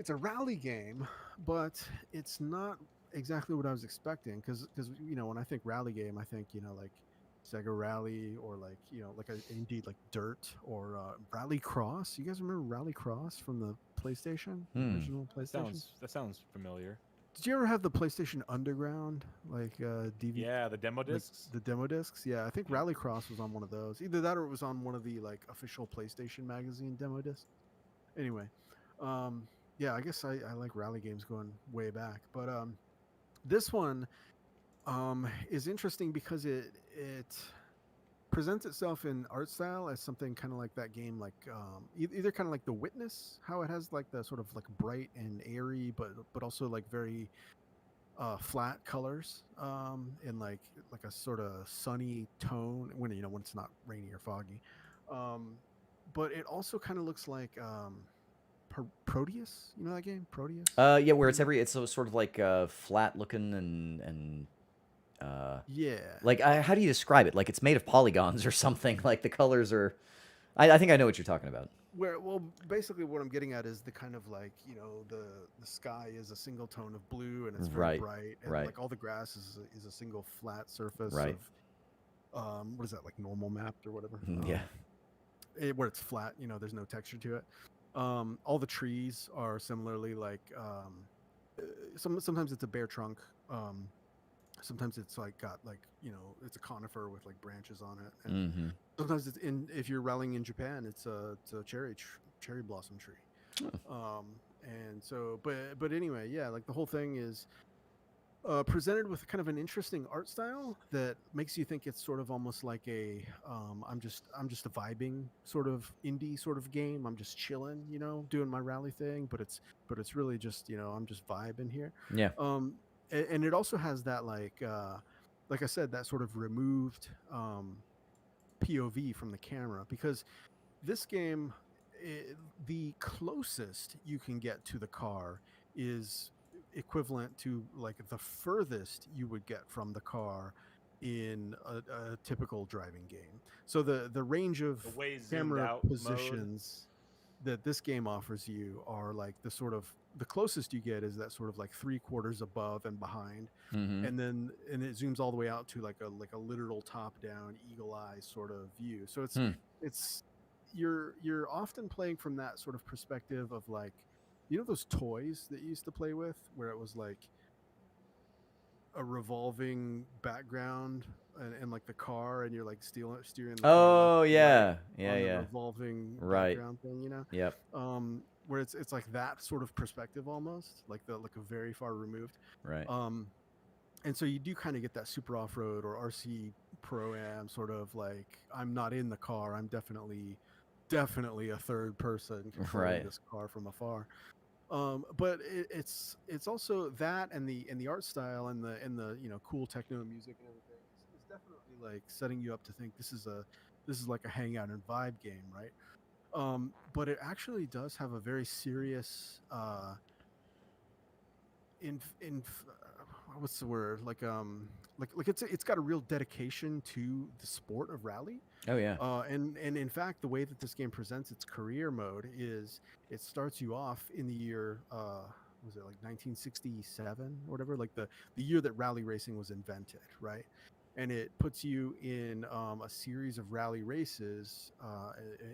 a rally game, but it's not exactly what I was expecting, because when I think rally game, I think like Sega Rally, or like indeed like Dirt, or Rally Cross. You guys remember Rally Cross from the PlayStation, original PlayStation? That sounds familiar. Did you ever have the PlayStation Underground, like DVD? Yeah, the demo discs. The demo discs. Yeah, I think Rally Cross was on one of those. Either that, or it was on one of the like official PlayStation magazine demo discs. Anyway, I guess I like rally games going way back, but this one is interesting because it presents itself in art style as something kind of like that game, like either kind of like The Witness, how it has like the sort of like bright and airy, but also like very flat colors, in like a sort of sunny tone when it's not rainy or foggy. But it also kind of looks like Proteus. You know that game, Proteus? Yeah, where it's sort of like flat looking and like how do you describe it? Like it's made of polygons or something. Like the colors are. I think I know what you're talking about. Well, basically what I'm getting at is the kind of like the sky is a single tone of blue, and it's very bright, and like all the grass is a single flat surface of what is that, like normal mapped or whatever? Where it's flat, there's no texture to it. All the trees are similarly like sometimes it's a bare trunk, sometimes it's like got like it's a conifer with like branches on it, and sometimes it's if you're rallying in Japan, it's a cherry blossom tree. And so but anyway, like the whole thing is presented with kind of an interesting art style that makes you think it's sort of almost like a I'm just a vibing sort of indie sort of game. I'm just chilling, doing my rally thing, but it's really just I'm just vibing here. Yeah. And it also has that like I said, that sort of removed POV from the camera, because this game, the closest you can get to the car is equivalent to like the furthest you would get from the car in a typical driving game. So the range of The way zoomed camera out positions that this game offers you are like the closest you get is that sort of like 3/4 above and behind, Mm-hmm. and it zooms all the way out to like a literal top down eagle eye sort of view. So it's you're often playing from that sort of perspective of like, those toys that you used to play with where it was like a revolving background, and like the car, and you're like steering the car Oh left and yeah, right yeah, on the yeah. revolving Right. background thing. Yep. Where it's like that sort of perspective almost, like a very far removed. Right. And so you do kind of get that super off-road or RC pro-am sort of like, I'm not in the car, I'm definitely a third person controlling Right. this car from afar. But it's also that, and the art style, and the cool techno music and everything is definitely like setting you up to think this is like a hangout and vibe game, right? But it actually does have a very serious what's the word, like it's got a real dedication to the sport of rally. Oh yeah. And in fact, the way that this game presents its career mode is it starts you off in the year, was it like 1967 or whatever, like the year that rally racing was invented, right? And it puts you in a series of rally races.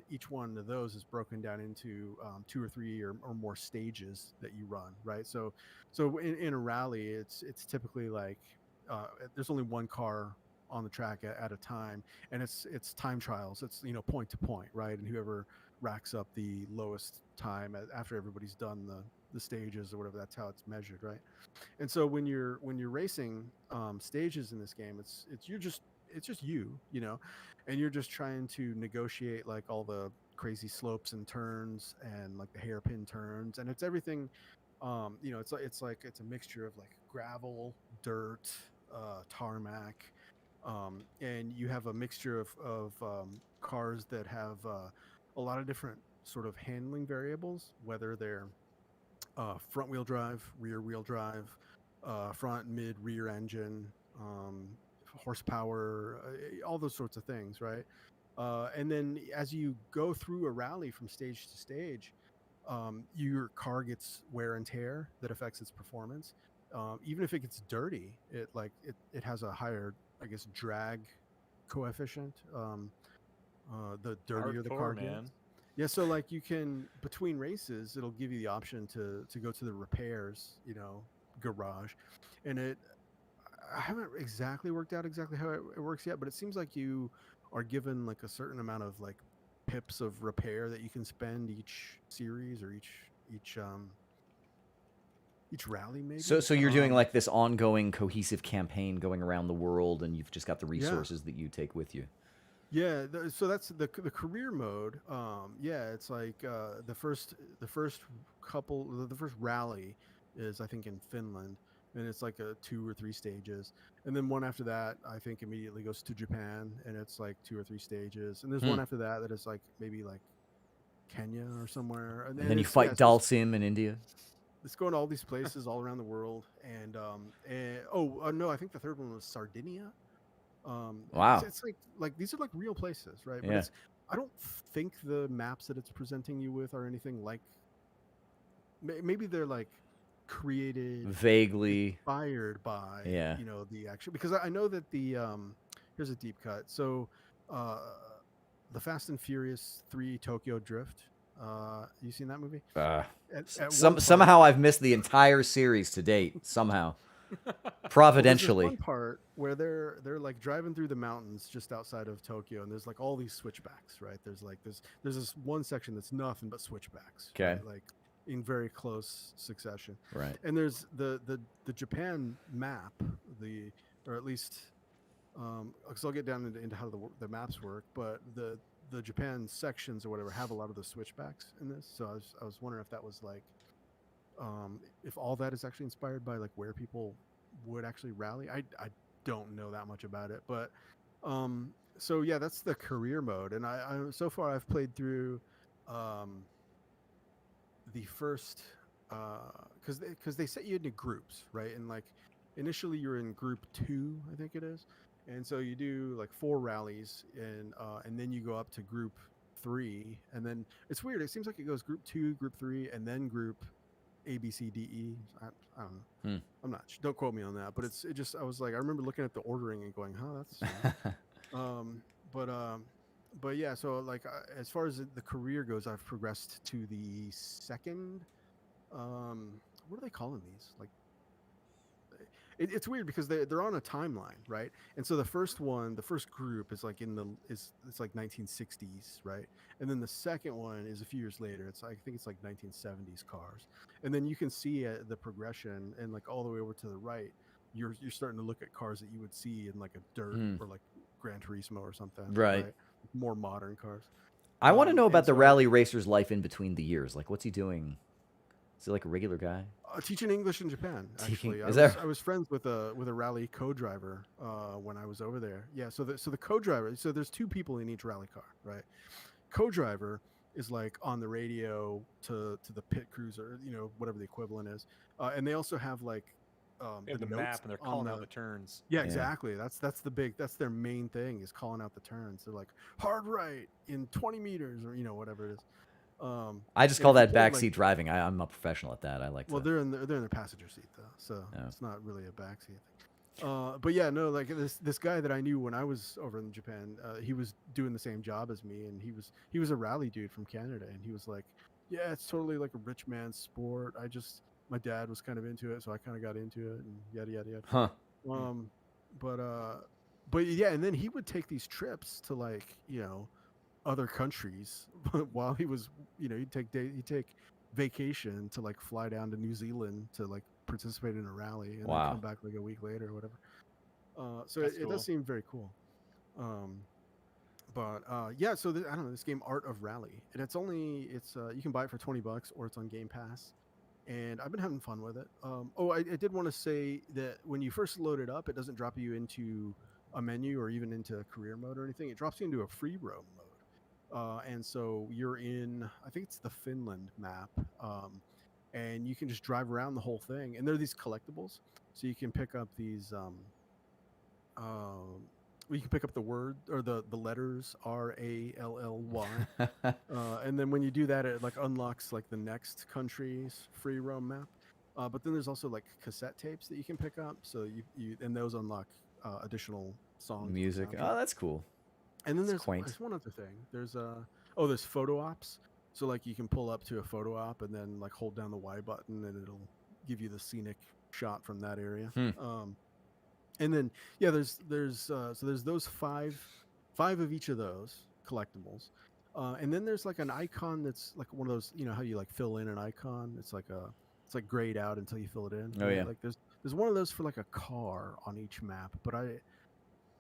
Each one of those is broken down into 2 or 3 or more stages that you run, right? So in a rally, it's typically like there's only one car on the track at a time, and it's time trials. It's point to point, right? And whoever racks up the lowest time after everybody's done the stages or whatever, that's how it's measured, right? And so when you're racing stages in this game, it's just and you're just trying to negotiate like all the crazy slopes and turns and like the hairpin turns, and it's everything. It's a mixture of like gravel, dirt, tarmac, and you have a mixture of cars that have a lot of different sort of handling variables, whether they're front wheel drive, rear wheel drive, front, mid, rear engine, horsepower, all those sorts of things, right? And then as you go through a rally from stage to stage, your car gets wear and tear that affects its performance. Even if it gets dirty, it has a higher, I guess, drag coefficient. The dirtier the car gets. Yeah, so like you can, between races, it'll give you the option to go to the repairs, garage, and I haven't exactly worked out exactly how it works yet, but it seems like you are given like a certain amount of like pips of repair that you can spend each series or each rally, maybe. So you're doing like this ongoing cohesive campaign going around the world, and you've just got the resources that you take with you. Yeah, so that's the career mode. Yeah, it's like the first rally is, I think, in Finland, and it's like 2 or 3 stages, and then one after that I think immediately goes to Japan, and it's like 2 or 3 stages, and there's one after that is like maybe like Kenya or somewhere, and then you fight Dalsim in India. It's going to all these places all around the world, and no, I think the third one was Sardinia. Wow. It's like these are like real places, right? But Yeah. I don't think the maps that it's presenting you with are anything like, maybe they're like created vaguely inspired by the action, because I know that here's a deep cut. So the Fast and Furious 3 Tokyo Drift, you seen that movie? Somehow I've missed the entire series to date, somehow. Providentially. Well, there's one part where they're like driving through the mountains just outside of Tokyo, and there's like all these switchbacks, right? There's this one section that's nothing but switchbacks. Okay. Right? Like in very close succession. Right. And there's the Japan map, or at least because I'll get down into how the maps work, but the Japan sections or whatever have a lot of the switchbacks in this. So I was wondering if that was like, if all that is actually inspired by like where people would actually rally. I don't know that much about it, but so yeah, that's the career mode, and I so far I've played through um, the first because they set you into groups, right? And like initially you're in group 2, I think it is, and so you do like 4 rallies, and then you go up to group 3, and then it's weird. It seems like it goes group 2, group 3, and then group A, B, C, D, E. I don't know. Hmm. I'm not. Don't quote me on that, but it just I was like I remember looking at the ordering and going, huh, that's. Um, but yeah. So like as far as the career goes, I've progressed to the second. What are they calling these? Like it's weird because they're on a timeline, right? And so the first one, the first group is like it's like 1960s, right? And then the second one is a few years later. I think it's like 1970s cars. And then you can see the progression, and like all the way over to the right, you're starting to look at cars that you would see in like a dirt Hmm. or like Gran Turismo or something, Right. More modern cars. I want to know And about the so rally racer's life in between the years. Like, what's he doing? Is he like a regular guy? teaching English in Japan. Teaching- Actually, is there- I was friends with a rally co-driver when I was over there. Yeah, so the co-driver. So there's 2 people in each rally car, right? Co-driver is like on the radio to the pit crews, or whatever the equivalent is, and they also have like They have the notes map, and they're on calling out the turns. Yeah, Yeah. exactly. That's their main thing, is calling out the turns. They're like hard right in 20 meters, or whatever it is. I just and call if you that play, backseat like, driving. I'm a professional at that. I like well, to. they're in the passenger seat though, so Oh. it's not really a backseat thing. But yeah, no, like this guy that I knew when I was over in Japan, he was doing the same job as me, and he was a rally dude from Canada, and he was like, yeah, it's totally like a rich man's sport. My dad was kind of into it, so I kind of got into it, and yada yada yada. Huh. Um, but yeah, and then he would take these trips to like other countries while he was he'd take vacation to like fly down to New Zealand to like participate in a rally, and then Wow. come back like a week later or whatever. So That's it cool. does seem very cool. But yeah, so I don't know, this game Art of Rally, and it's you can buy it for $20 or it's on Game Pass, and I've been having fun with it. I did want to say that when you first load it up, it doesn't drop you into a menu or even into career mode or anything. It drops you into a free roam mode, and so you're in, I think it's the Finland map, and you can just drive around the whole thing. And there are these collectibles, so you can pick up these. You can pick up the word or the letters RALLY, and then when you do that, it like unlocks like the next country's free roam map. But then there's also like cassette tapes that you can pick up, so and those unlock additional songs, and Music. soundtracks. Oh, that's cool. And then That's quaint. there's one other thing. There's there's photo ops. So like you can pull up to a photo op and then like hold down the Y button, and it'll give you the scenic shot from that area. And then yeah, there's those five of each of those collectibles, and then there's like an icon that's like one of those, how you like fill in an icon. It's like grayed out until you fill it in. Oh, yeah. Like there's one of those for like a car on each map,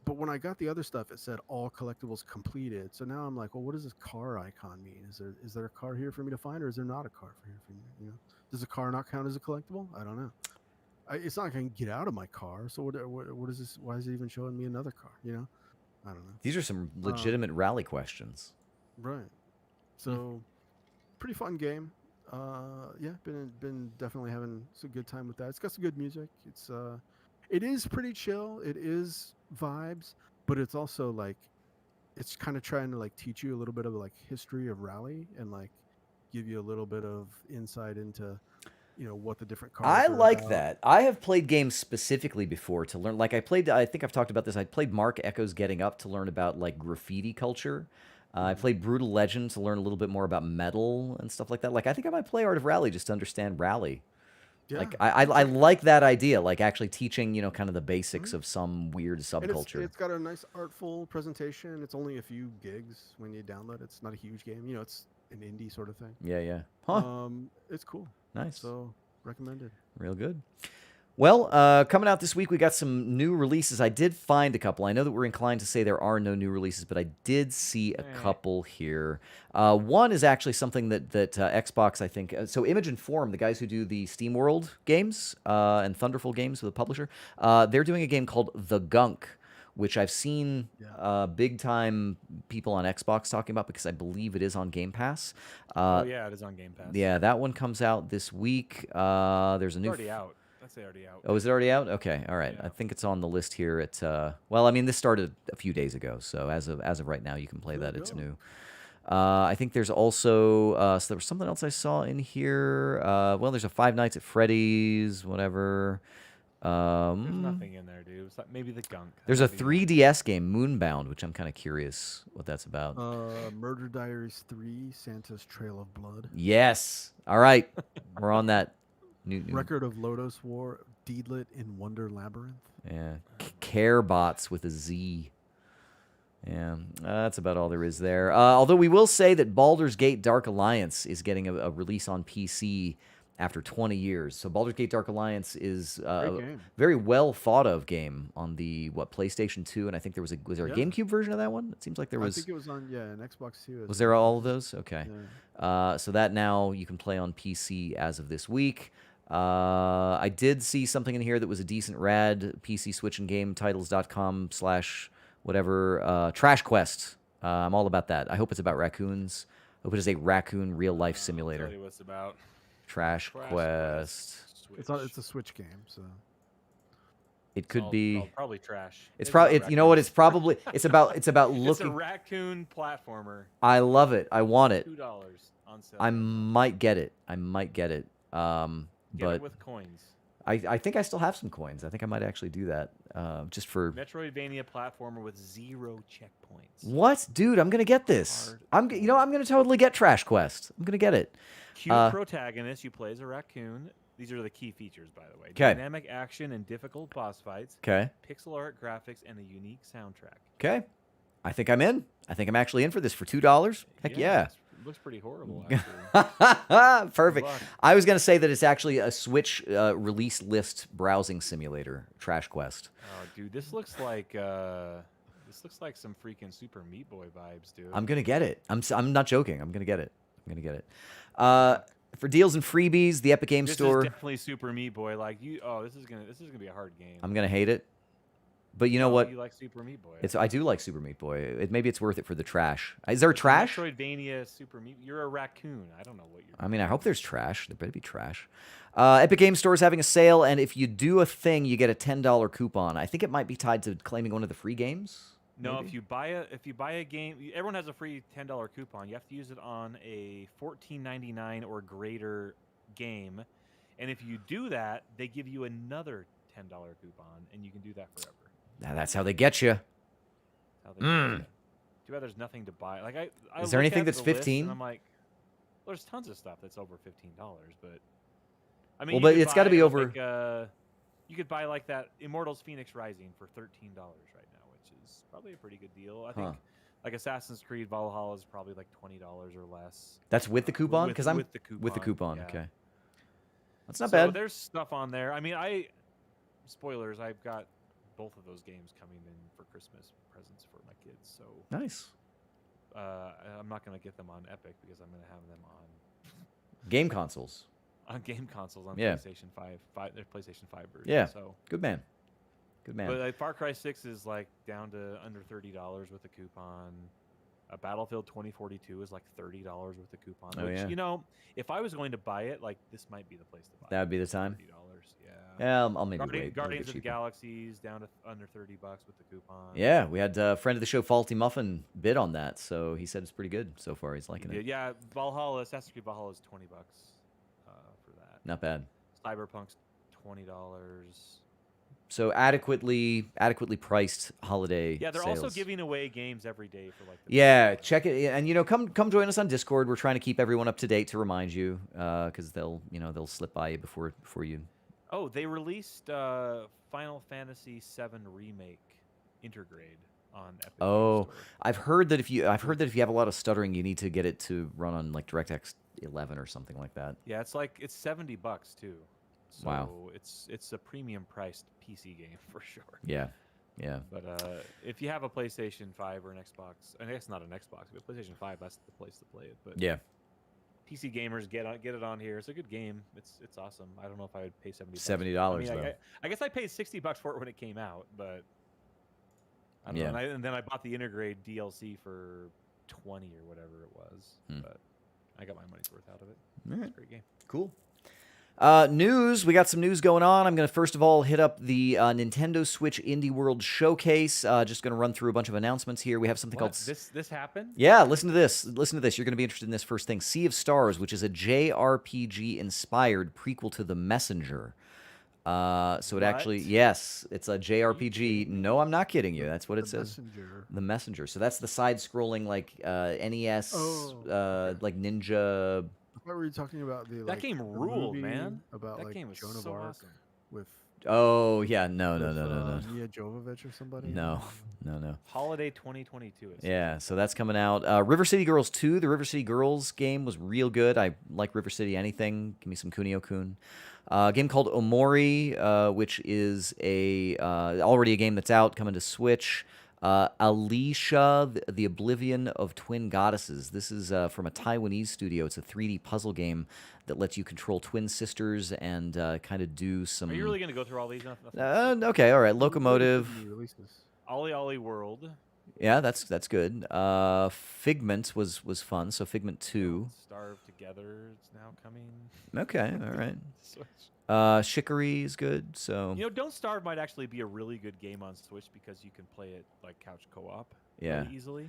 but when I got the other stuff, it said all collectibles completed. So now I'm like, well, what does this car icon mean? Is there a car here for me to find, or is there not a car here for me? Does a car not count as a collectible? I don't know. It's not like I can get out of my car. So what is this? Why is it even showing me another car? I don't know. These are some legitimate rally questions. Right. So pretty fun game. Yeah, been definitely having some good time with that. It's got some good music. It is pretty chill. It is vibes, but it's also like it's kind of trying to like teach you a little bit of like history of rally, and like give you a little bit of insight into what the different cars I are like about. that. I have played games specifically before to learn. Like I think I've talked about this. I played Mark Echo's Getting Up to learn about like graffiti culture. I played Brutal Legend to learn a little bit more about metal and stuff like that. Like I think I might play Art of Rally just to understand rally. Yeah, Like I like that idea. Like actually teaching kind of the basics of some weird and subculture. it's got a nice artful presentation. It's only a few gigs when you download it. It's not a huge game. It's an indie sort of thing. Yeah. Huh. It's cool. Nice. So recommended. Real good. Well, coming out this week, we got some new releases. I did find a couple. I know that we're inclined to say there are no new releases, but I did see a couple here. One is actually something that Xbox, I think. So Image and Form, the guys who do the SteamWorld games and Thunderful games, the publisher, they're doing a game called The Gunk, which I've seen big time people on Xbox talking about because I believe it is on Game Pass. Oh yeah, it is on Game Pass. Yeah, that one comes out this week. There's a It's new. already out. That's already out. Oh, is it already out? Okay, all right. Yeah. I think it's on the list here. At well, I mean, this started a few days ago, so as of right now, you can play that. It's new. I think there's also so there was something else I saw in here. Well, there's a Five Nights at Freddy's, whatever. There's nothing in there, dude. It's like maybe the gunk. There's a 3DS game, Moonbound, which I'm kind of curious what that's about. Murder Diaries 3, Santa's Trail of Blood. Yes. All right, we're on that. New. Record of Lodos War, Deedlit in Wonder Labyrinth. Yeah, Carebots with a Z. Yeah, that's about all there is there. Although we will say that Baldur's Gate Dark Alliance is getting a release on PC after 20 years. So Baldur's Gate Dark Alliance is a very well thought of game on the PlayStation 2, and I think was there a GameCube version of that one? It seems like there was. I think it was on an Xbox 2. Was there all of those? Okay. Yeah. So that now you can play on PC as of this week. I did see something in here that was a decent rad PC Switch and game titles.com/whatever Trash Quest. I'm all about that. I hope it's about raccoons. I hope it is a raccoon real life simulator. I'll tell you what it's about. Trash Quest. It's a Switch game, so it could be probably trash. It's probably you know what? It's probably it's about looking. It's a raccoon platformer. I love it. I want it. $2 on sale. I might get it. Get but it with coins. I think I still have some coins. I think I might actually do that just for Metroidvania platformer with 0 checkpoints. What, dude? I'm gonna get this. I'm gonna totally get Trash Quest. I'm gonna get it. Cute protagonist. You play as a raccoon. These are the key features, by the way. 'Kay. Dynamic action and difficult boss fights. Okay. Pixel art graphics and a unique soundtrack. Okay. I think I'm in. I think I'm actually in for this for $2. Heck yeah. It looks pretty horrible, actually. Perfect. I was going to say that it's actually a Switch release list browsing simulator, Trash Quest. Oh, dude, this looks like some freaking Super Meat Boy vibes, dude. I'm going to get it. I'm not joking. I'm going to get it. For deals and freebies, the Epic Games Store. This is definitely Super Meat Boy. Like you, this is gonna be a hard game. I'm going to hate it. But you know what? You like Super Meat Boy. I do like Super Meat Boy. Maybe it's worth it for the trash. Is there trash? Metroidvania Super Meat. You're a raccoon. I don't know what you're. I mean, I hope there's trash. There better be trash. Epic Games Store is having a sale, and if you do a thing, you get a $10 coupon. I think it might be tied to claiming one of the free games. No, maybe? if you buy a game, everyone has a free $10 coupon. You have to use it on a $14.99 or greater game, and if you do that, they give you another $10 coupon, and you can do that forever. Now that's how they get you. Too bad there's nothing to buy. Like I is there look anything at that's the list 15? and I'm like, well, there's tons of stuff that's over $15, but I mean, well, but it's got to be over. Like, you could buy like that Immortals Phoenix Rising for $13 right now, which is probably a pretty good deal. I think like Assassin's Creed Valhalla is probably like $20 or less. That's with the coupon? Because I'm with the coupon. Yeah. Okay, that's So not bad. there's stuff on there. I mean, spoilers. I've got both of those games coming in for Christmas presents for my kids. So nice. I'm not going to get them on Epic because I'm going to have them on game consoles. On game consoles on PlayStation 5, their PlayStation 5 version. Yeah. So good man. But like, Far Cry 6 is like down to under $30 with a coupon. Battlefield 2042 is like $30 with a coupon. Oh, which, you know, if I was going to buy it, like this might be the place to buy it. That would be the time. $30, yeah. Yeah, I'll maybe wait. Guardians of the Galaxies down to under $30 with the coupon. Yeah, we had a friend of the show, Faulty Muffin, bid on that, so he said it's pretty good so far. He's liking it. Yeah, Assassin's Creed Valhalla is $20 for that. Not bad. Cyberpunk's $20. So adequately priced holiday. Yeah, they're sales. also giving away games every day for like. Check it, and come join us on Discord. We're trying to keep everyone up to date to remind you, because they'll slip by you before you. Oh, they released Final Fantasy VII Remake Intergrade on Epic. Oh, I've heard that if you have a lot of stuttering, you need to get it to run on like DirectX 11 or something like that. Yeah, it's $70 too. So wow. It's a premium priced PC game for sure. Yeah. But if you have a PlayStation 5 or an Xbox, I guess not an Xbox, but PlayStation 5, that's the place to play it. But yeah, PC gamers get it on here. It's a good game. It's awesome. I don't know if I would pay $70. $70 I mean, though. I guess I paid $60 for it when it came out, but I don't know. And then I bought the Intergrade DLC for 20 or whatever it was. But I got my money's worth out of it. It's a great game. Cool. News. We got some news going on. I'm going to first of all hit up the Nintendo Switch Indie World Showcase. Just going to run through a bunch of announcements here. We have something called... This happened? Yeah, listen to this. Listen to this. You're going to be interested in this first thing. Sea of Stars, which is a JRPG-inspired prequel to The Messenger. So it actually... Yes, it's a JRPG. No, I'm not kidding you. That's what it says. Messenger. The Messenger. So that's the side-scrolling, like, NES, like Ninja... What were you talking about? That game ruled, man. About that like game was Joan of so Arc awesome. with. Oh yeah, no. Mia Jovovich or somebody. No. Holiday 2022. Yeah, so that's coming out. River City Girls 2. The River City Girls game was real good. I like River City anything. Give me some Kunio-kun. A game called Omori, which is already a game that's out, coming to Switch. Alicia, the Oblivion of Twin Goddesses. This is from a Taiwanese studio. It's a 3D puzzle game that lets you control twin sisters and kind of do some... Are you really going to go through all these? Okay, all right. Locomotive. Ollie Ollie World. Yeah, that's good. Figment was fun, so Figment 2. Starve Together, it's now coming. Okay, all right. Switch. Chicory is good, so... Don't Starve might actually be a really good game on Switch because you can play it like couch co-op really easily.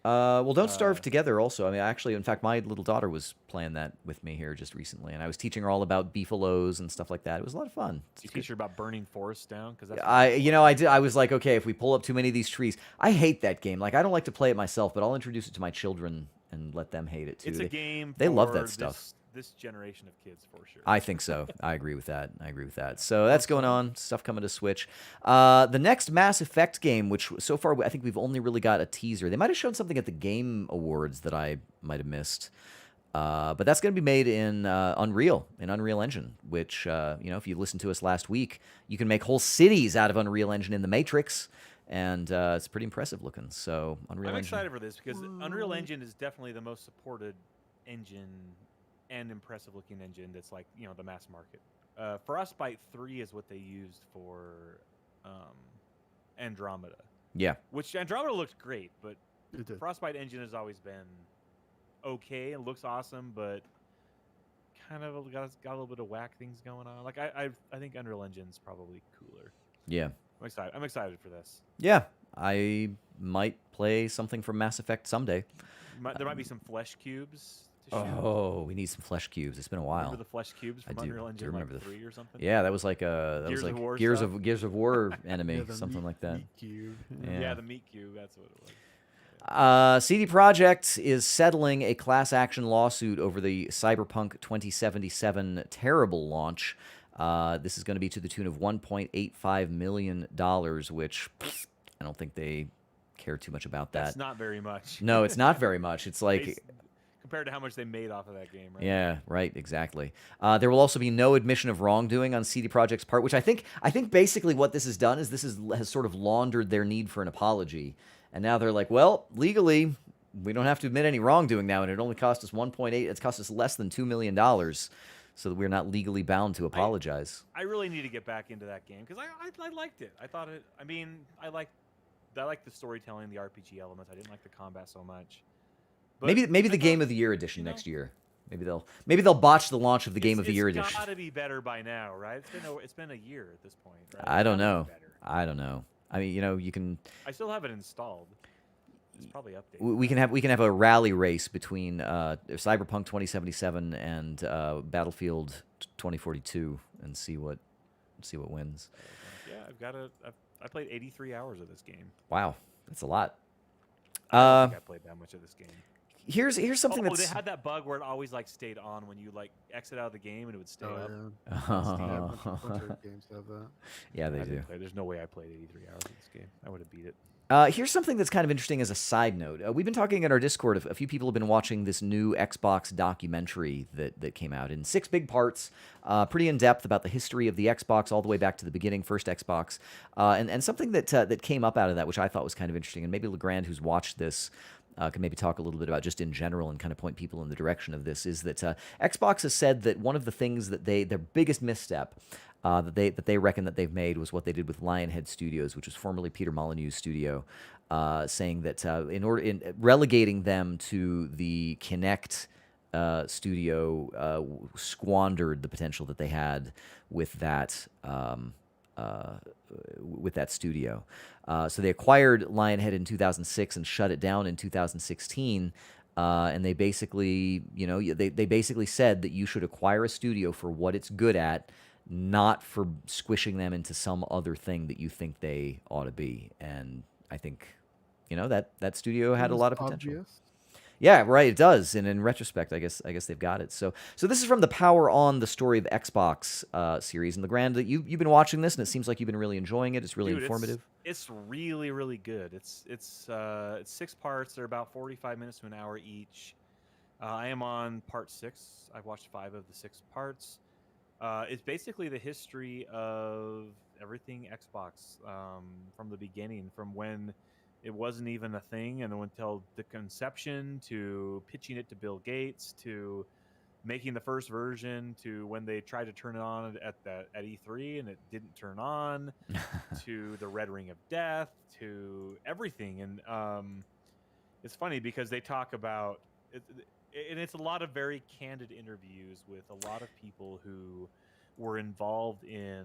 Well, Don't Starve Together also. I mean, actually, in fact, my little daughter was playing that with me here just recently, and I was teaching her all about beefaloes and stuff like that. It was a lot of fun. Did you teach her about burning forests down? Because I did. I was like, okay, if we pull up too many of these trees, I hate that game. Like, I don't like to play it myself, but I'll introduce it to my children and let them hate it too. It's a game. They love that stuff. This generation of kids, for sure. I think so. I agree with that. So that's going on. Stuff coming to Switch. The next Mass Effect game, which so far I think we've only really got a teaser. They might have shown something at the Game Awards that I might have missed. But that's going to be made in Unreal Engine, which, if you listened to us last week, you can make whole cities out of Unreal Engine in The Matrix. And it's pretty impressive looking. So Unreal Engine. I'm excited for this because Unreal Engine is definitely the most supported engine and impressive looking engine that's like, the mass market. Frostbite 3 is what they used for Andromeda. Yeah. Which Andromeda looked great, but It did. Frostbite engine has always been okay and looks awesome, but kind of got a little bit of whack things going on. Like I think Unreal Engine's probably cooler. Yeah. I'm excited for this. Yeah. I might play something from Mass Effect someday. There might be some flesh cubes. Oh, we need some flesh cubes. It's been a while. Remember the flesh cubes from Unreal Engine like 3 or something? Yeah, that was like Gears of War enemy, something like that. Meat cube. Yeah, the meat cube. That's what it was. CD Projekt is settling a class action lawsuit over the Cyberpunk 2077 terrible launch. This is going to be to the tune of $1.85 million, which I don't think they care too much about that. That's not very much. No, it's not very much. It's like... compared to how much they made off of that game, right? Yeah, right, exactly. There will also be no admission of wrongdoing on CD Projekt's part, which I think basically what this has done is has sort of laundered their need for an apology. And now they're like, well, legally, we don't have to admit any wrongdoing now, and it only cost us it's cost us less than $2 million, so that we're not legally bound to apologize. I really need to get back into that game because I liked it. I thought it. I mean, I liked the storytelling, the RPG elements. I didn't like the combat so much. But maybe the Game of the Year edition next year. Maybe they'll botch the launch of the Game of the Year edition. It's got to be better by now, right? It's been a year at this point. Right? I don't know. I mean, you can. I still have it installed. It's probably updated. We can have a rally race between Cyberpunk 2077 and Battlefield 2042 and see what wins. Yeah, I played 83 hours of this game. Wow, that's a lot. I don't think I played that much of this game. Here's something that's... they had that bug where it always stayed on when you exit out of the game and it would stay up. Yeah. Games have that. Yeah, they do. There's no way I played 83 hours of this game. I would have beat it. Here's something that's kind of interesting as a side note. We've been talking in our Discord. A few people have been watching this new Xbox documentary that came out in 6 big parts, pretty in depth about the history of the Xbox all the way back to the beginning, first Xbox, and something that came up out of that, which I thought was kind of interesting. And maybe Legrand, who's watched this, can maybe talk a little bit about just in general and kind of point people in the direction of this, is that Xbox has said that one of the things that their biggest misstep that they reckon that they've made was what they did with Lionhead Studios, which was formerly Peter Molyneux's studio, saying that in relegating them to the Kinect studio squandered the potential that they had with that studio. So they acquired Lionhead in 2006 and shut it down in 2016. And they basically, they basically said that you should acquire a studio for what it's good at, not for squishing them into some other thing that you think they ought to be. And I think, that studio had a lot of potential. Obvious. Yeah, right. It does, and in retrospect, I guess they've got it. So this is from the Power On: The Story of Xbox series. And Legrand, you've been watching this, and it seems like you've been really enjoying it. It's really informative. It's really, really good. It's 6 parts. They're about 45 minutes to an hour each. I am on part 6. I've watched 5 of the 6 parts. It's basically the history of everything Xbox from the beginning, from when it wasn't even a thing, and until the conception, to pitching it to Bill Gates, to making the first version, to when they tried to turn it on at E3 and it didn't turn on, to the Red Ring of Death, to everything. And it's funny because they talk about it, and it's a lot of very candid interviews with a lot of people who were involved in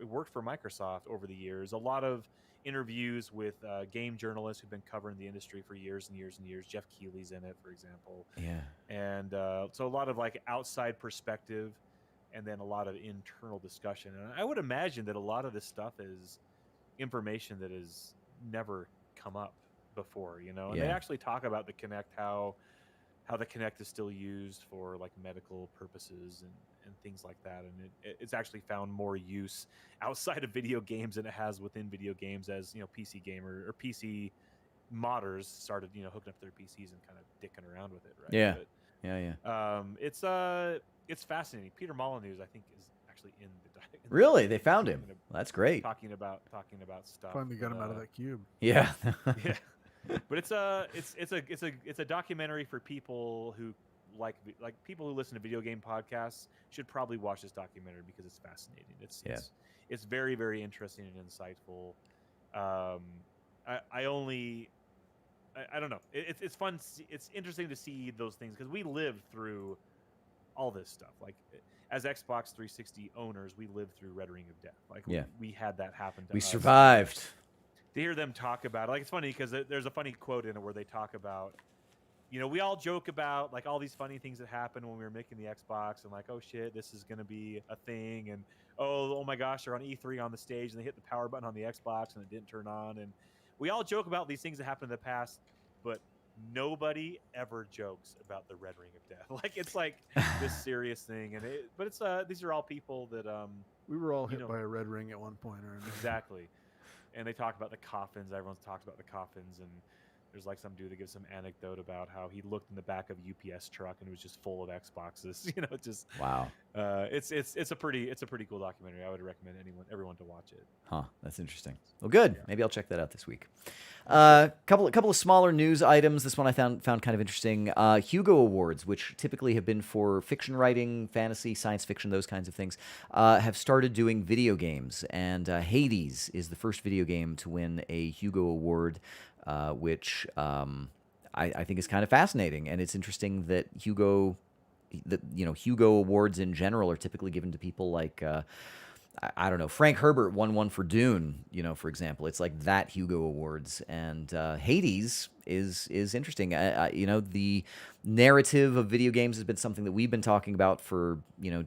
worked for Microsoft over the years. A lot of interviews with game journalists who've been covering the industry for years and years and years. Jeff Keighley's in it, for example. Yeah. And so a lot of like outside perspective, and then a lot of internal discussion. And I would imagine that a lot of this stuff is information that has never come up before, And they actually talk about the Kinect, how the Kinect is still used for like medical purposes and things like that, and it's actually found more use outside of video games than it has within video games, as PC gamer or PC modders started hooking up their PCs and kind of dicking around with it, right? Yeah. But, it's fascinating. Peter Molyneux, I think, is actually in the really, they found him. That's great. Talking about stuff. Finally got him out of that cube. Yeah. Yeah. But it's a documentary for people who like people who listen to video game podcasts should probably watch this documentary because it's fascinating. It's very, very interesting and insightful. I don't know. It's fun. It's interesting to see those things because we lived through all this stuff. Like as Xbox 360 owners, we lived through Red Ring of Death. Like we had that happen to us. We survived. To hear them talk about it, like it's funny because there's a funny quote in it where they talk about, we all joke about like all these funny things that happened when we were making the Xbox, and like, oh shit, this is gonna be a thing, and oh my gosh, they're on E3 on the stage and they hit the power button on the Xbox and it didn't turn on, and we all joke about these things that happened in the past, but nobody ever jokes about the Red Ring of Death. Like it's like this serious thing, but it's these are all people that we were all hit by a red ring at one point or another. Exactly. And they talk about the coffins. Everyone's talked about the coffins, and there's like some dude that gives some anecdote about how he looked in the back of UPS truck and it was just full of Xboxes. Just wow. It's a pretty cool documentary. I would recommend everyone to watch it. Huh, that's interesting. Well, good. Yeah. Maybe I'll check that out this week. Couple of smaller news items. This one I found kind of interesting. Hugo Awards, which typically have been for fiction writing, fantasy, science fiction, those kinds of things, have started doing video games. And Hades is the first video game to win a Hugo Award, which I think is kind of fascinating. And it's interesting that Hugo Awards in general are typically given to people like I don't know, Frank Herbert won one for Dune, for example. It's like that Hugo Awards. And Hades is interesting. The narrative of video games has been something that we've been talking about for,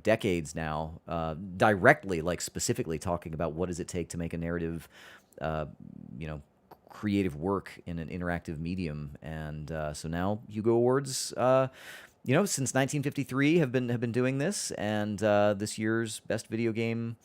decades now, directly, like specifically talking about what does it take to make a narrative, creative work in an interactive medium. And so now Hugo Awards, since 1953 have been doing this, and this year's best video game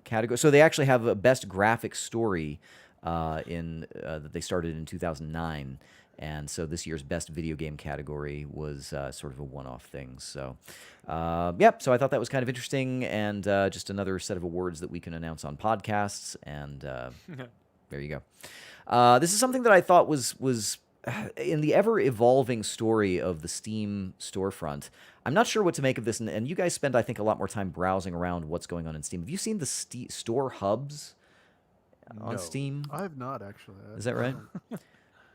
category. So they actually have a best graphic story that they started in 2009, and so this year's best video game category was sort of a one-off thing. So, so I thought that was kind of interesting, and just another set of awards that we can announce on podcasts, and there you go. This is something that I thought was in the ever-evolving story of the Steam storefront, I'm not sure what to make of this, and you guys spend, I think, a lot more time browsing around what's going on in Steam. Have you seen the store hubs on No. Steam? I have not actually. Is that right? don't-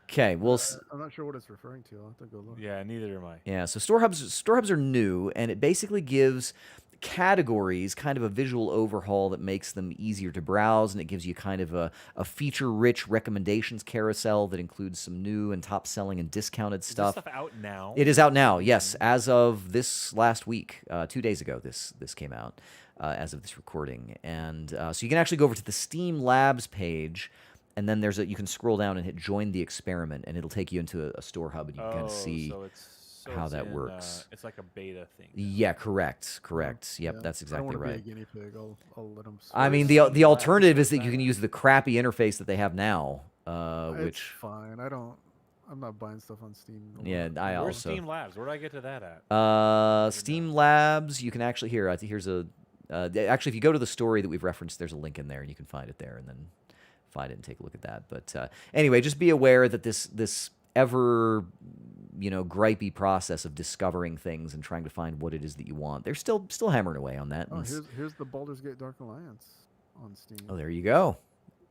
Okay, well, I'm not sure what it's referring to. I'll have to go look. Yeah, neither am I. yeah, so store hubs are new, and it basically gives categories kind of a visual overhaul that makes them easier to browse, and it gives you kind of a feature-rich recommendations carousel that includes some new and top-selling and discounted Is this stuff. stuff out now? It is out now, yes. As of this last week, 2 days ago, this came out as of this recording. And so you can actually go over to the Steam Labs page, and then you can scroll down and hit Join the Experiment, and it'll take you into a store hub, and you can kind of see how that works. It's like a beta thing. Yeah, correct. Yep, Yeah, that's I don't exactly wanna right. Be a guinea pig. I'll let them. I mean, Steam the Labs alternative is is that you can use the crappy interface that they have now, It's which fine. I'm not buying stuff on Steam. no more. yeah, I Where's also. Steam Labs? Where do I get to that at? Steam Labs, you can actually I think here's a actually if you go to the story that we've referenced, there's a link in there and you can find it there and then find it and take a look at that. But anyway, just be aware that this ever gripey process of discovering things and trying to find what it is that you want, they're still hammering away on that. Oh, and here's the Baldur's Gate Dark Alliance on Steam. oh, there you go.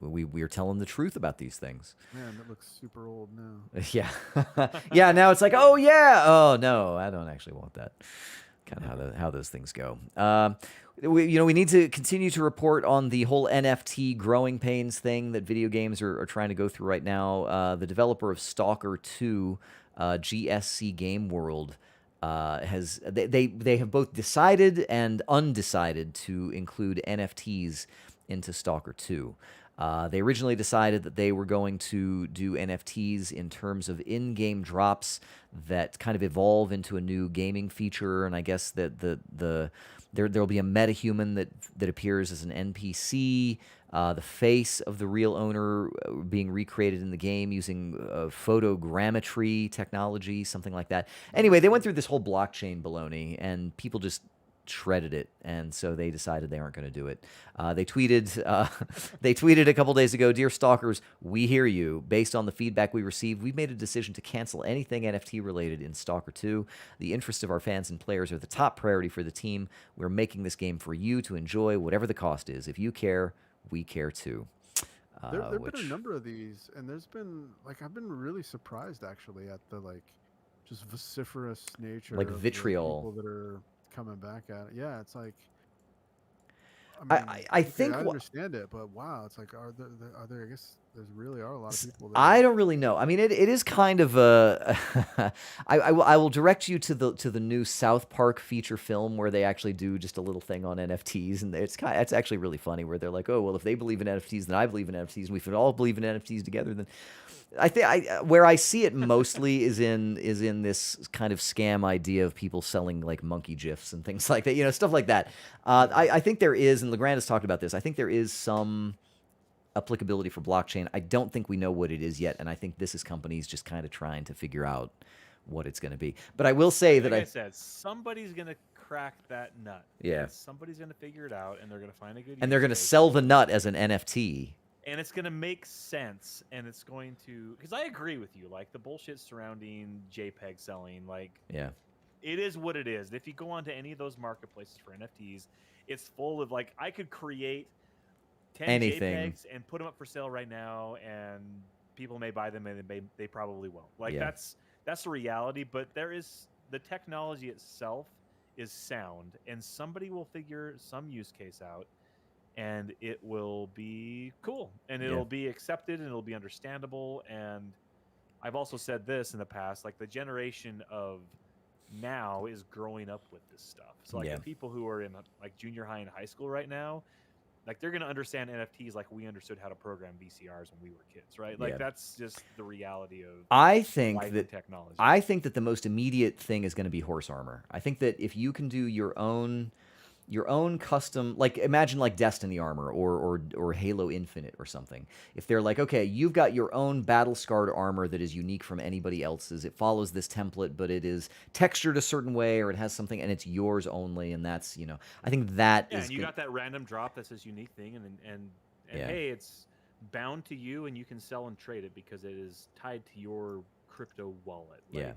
We are telling the truth about these things. Man, that looks super old now. Yeah. Yeah, now it's like, oh yeah. Oh no, I don't actually want that. Kind of how those things go. We need to continue to report on the whole NFT growing pains thing that video games are trying to go through right now. The developer of Stalker 2, GSC Game World, they have both decided and undecided to include NFTs into Stalker 2. They originally decided that they were going to do NFTs in terms of in-game drops that kind of evolve into a new gaming feature, and I guess that there'll be a metahuman that appears as an NPC, the face of the real owner being recreated in the game using photogrammetry technology, something like that. Anyway, they went through this whole blockchain baloney, and people just shredded it, and so they decided they aren't going to do it. They tweeted a couple days ago, "Dear stalkers, we hear you. Based on the feedback we received, we've made a decision to cancel anything NFT related in Stalker 2. The interests of our fans and players are the top priority for the team. We're making this game for you to enjoy, whatever the cost is. If you care, we care too." There've been a number of these, and there's been I've been really surprised actually at the just vociferous nature, like of the vitriol people that are coming back at it. Yeah, it's like. I think I understand it, but wow, it's like are there? I guess there really are a lot of people. That I don't really know. I mean, it is kind of a. I will direct you to the new South Park feature film where they actually do just a little thing on NFTs, and it's actually really funny where they're like, oh well, if they believe in NFTs, then I believe in NFTs, and we should all believe in NFTs together. Then I think where I see it mostly is in this kind of scam idea of people selling like monkey gifs and things like that, stuff like that. I think there is, and Legrand has talked about this. I think there is some applicability for blockchain. I don't think we know what it is yet, and I think this is companies just kind of trying to figure out what it's going to be. But I will say that I said somebody's going to crack that nut. Yeah. Somebody's going to figure it out, and they're going to find a good. And they're going to sell the nut as an NFT. And it's going to make sense, and it's going to, because I agree with you, like the bullshit surrounding JPEG selling, yeah, it is what it is. If you go onto any of those marketplaces for NFTs, it's full of I could create 10 anything JPEGs and put them up for sale right now, and people may buy them, and they probably won't. Yeah. That's the reality. But there is the technology itself is sound, and somebody will figure some use case out. And it will be cool, and it'll be accepted, and it'll be understandable. And I've also said this in the past, the generation of now is growing up with this stuff. So the people who are in junior high and high school right now, they're going to understand NFTs like we understood how to program VCRs when we were kids, right? That's just the reality of technology. I think that the most immediate thing is going to be horse armor. I think that if you can do your own custom, imagine Destiny armor or Halo Infinite or something. If they're okay, you've got your own battle scarred armor that is unique from anybody else's. It follows this template, but it is textured a certain way, or it has something, and it's yours only. And that's I think that is. And you got that random drop that's this unique thing, and hey, it's bound to you, and you can sell and trade it because it is tied to your crypto wallet. Yeah.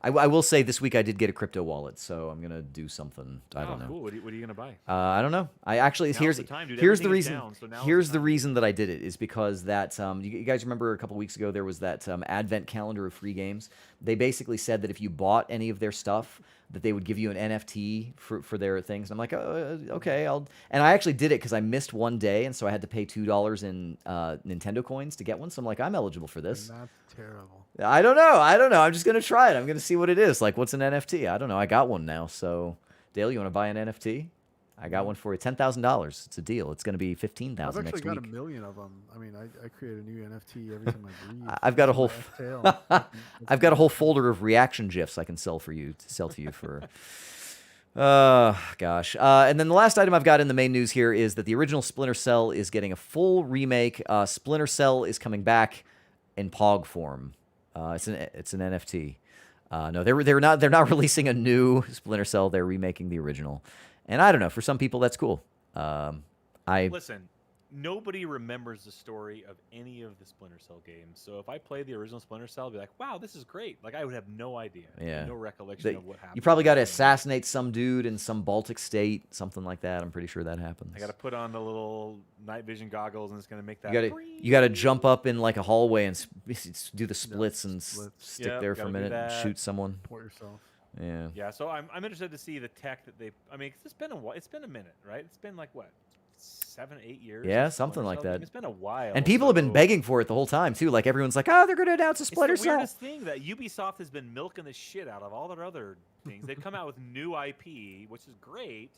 I will say this week I did get a crypto wallet, so I'm gonna do something. I don't know. Cool. What are you gonna buy? I don't know. I actually Now's here's the time, dude. here's the Everything is reason. down, so now's Here's the the time. reason that I did it is because that you guys remember a couple weeks ago there was that advent calendar of free games. They basically said that if you bought any of their stuff, that they would give you an NFT for their things. And I'm like, oh, okay, And I actually did it because I missed one day, and so I had to pay $2 in Nintendo coins to get one. So I'm like, I'm eligible for this. And that's terrible. I don't know. I'm just gonna try it. I'm gonna see what it is. Like, what's an NFT? I don't know. I got one now. So, Dale, you want to buy an NFT? I got one for you. $10,000. It's a deal. It's gonna be $15,000 next week. I've actually got a million of them. I mean, I create a new NFT every time I breathe. I've got a whole, I've got a whole That's folder of reaction gifs I can sell to you for. Gosh. And then the last item I've got in the main news here is that the original Splinter Cell is getting a full remake. Splinter Cell is coming back in POG form. It's an NFT. No, they're not releasing a new Splinter Cell. They're remaking the original. And I don't know. For some people, that's cool. Listen, nobody remembers the story of any of the Splinter Cell games. So if I played the original Splinter Cell, I'd be like, wow, this is great. Like, I would have no idea. Yeah. No recollection of what happened. You probably got to assassinate some dude in some Baltic state, something like that. I'm pretty sure that happens. I got to put on the little night vision goggles, and it's going to make that. You got to jump up in like a hallway and do the splits and stick there for a minute and shoot someone. Support yourself. Yeah. Yeah. So I'm interested to see the tech that they. I mean, 'cause it's been a while. It's been a minute, right? It's been like what, 7-8 years? Yeah, since something Splinter like Cell? that. It's been a while. And people have been begging for it the whole time too. Like everyone's like, oh, they're going to announce a Splinter It's the Cell. weirdest thing that Ubisoft has been milking the shit out of all their other things. They've come out with new IP, which is great.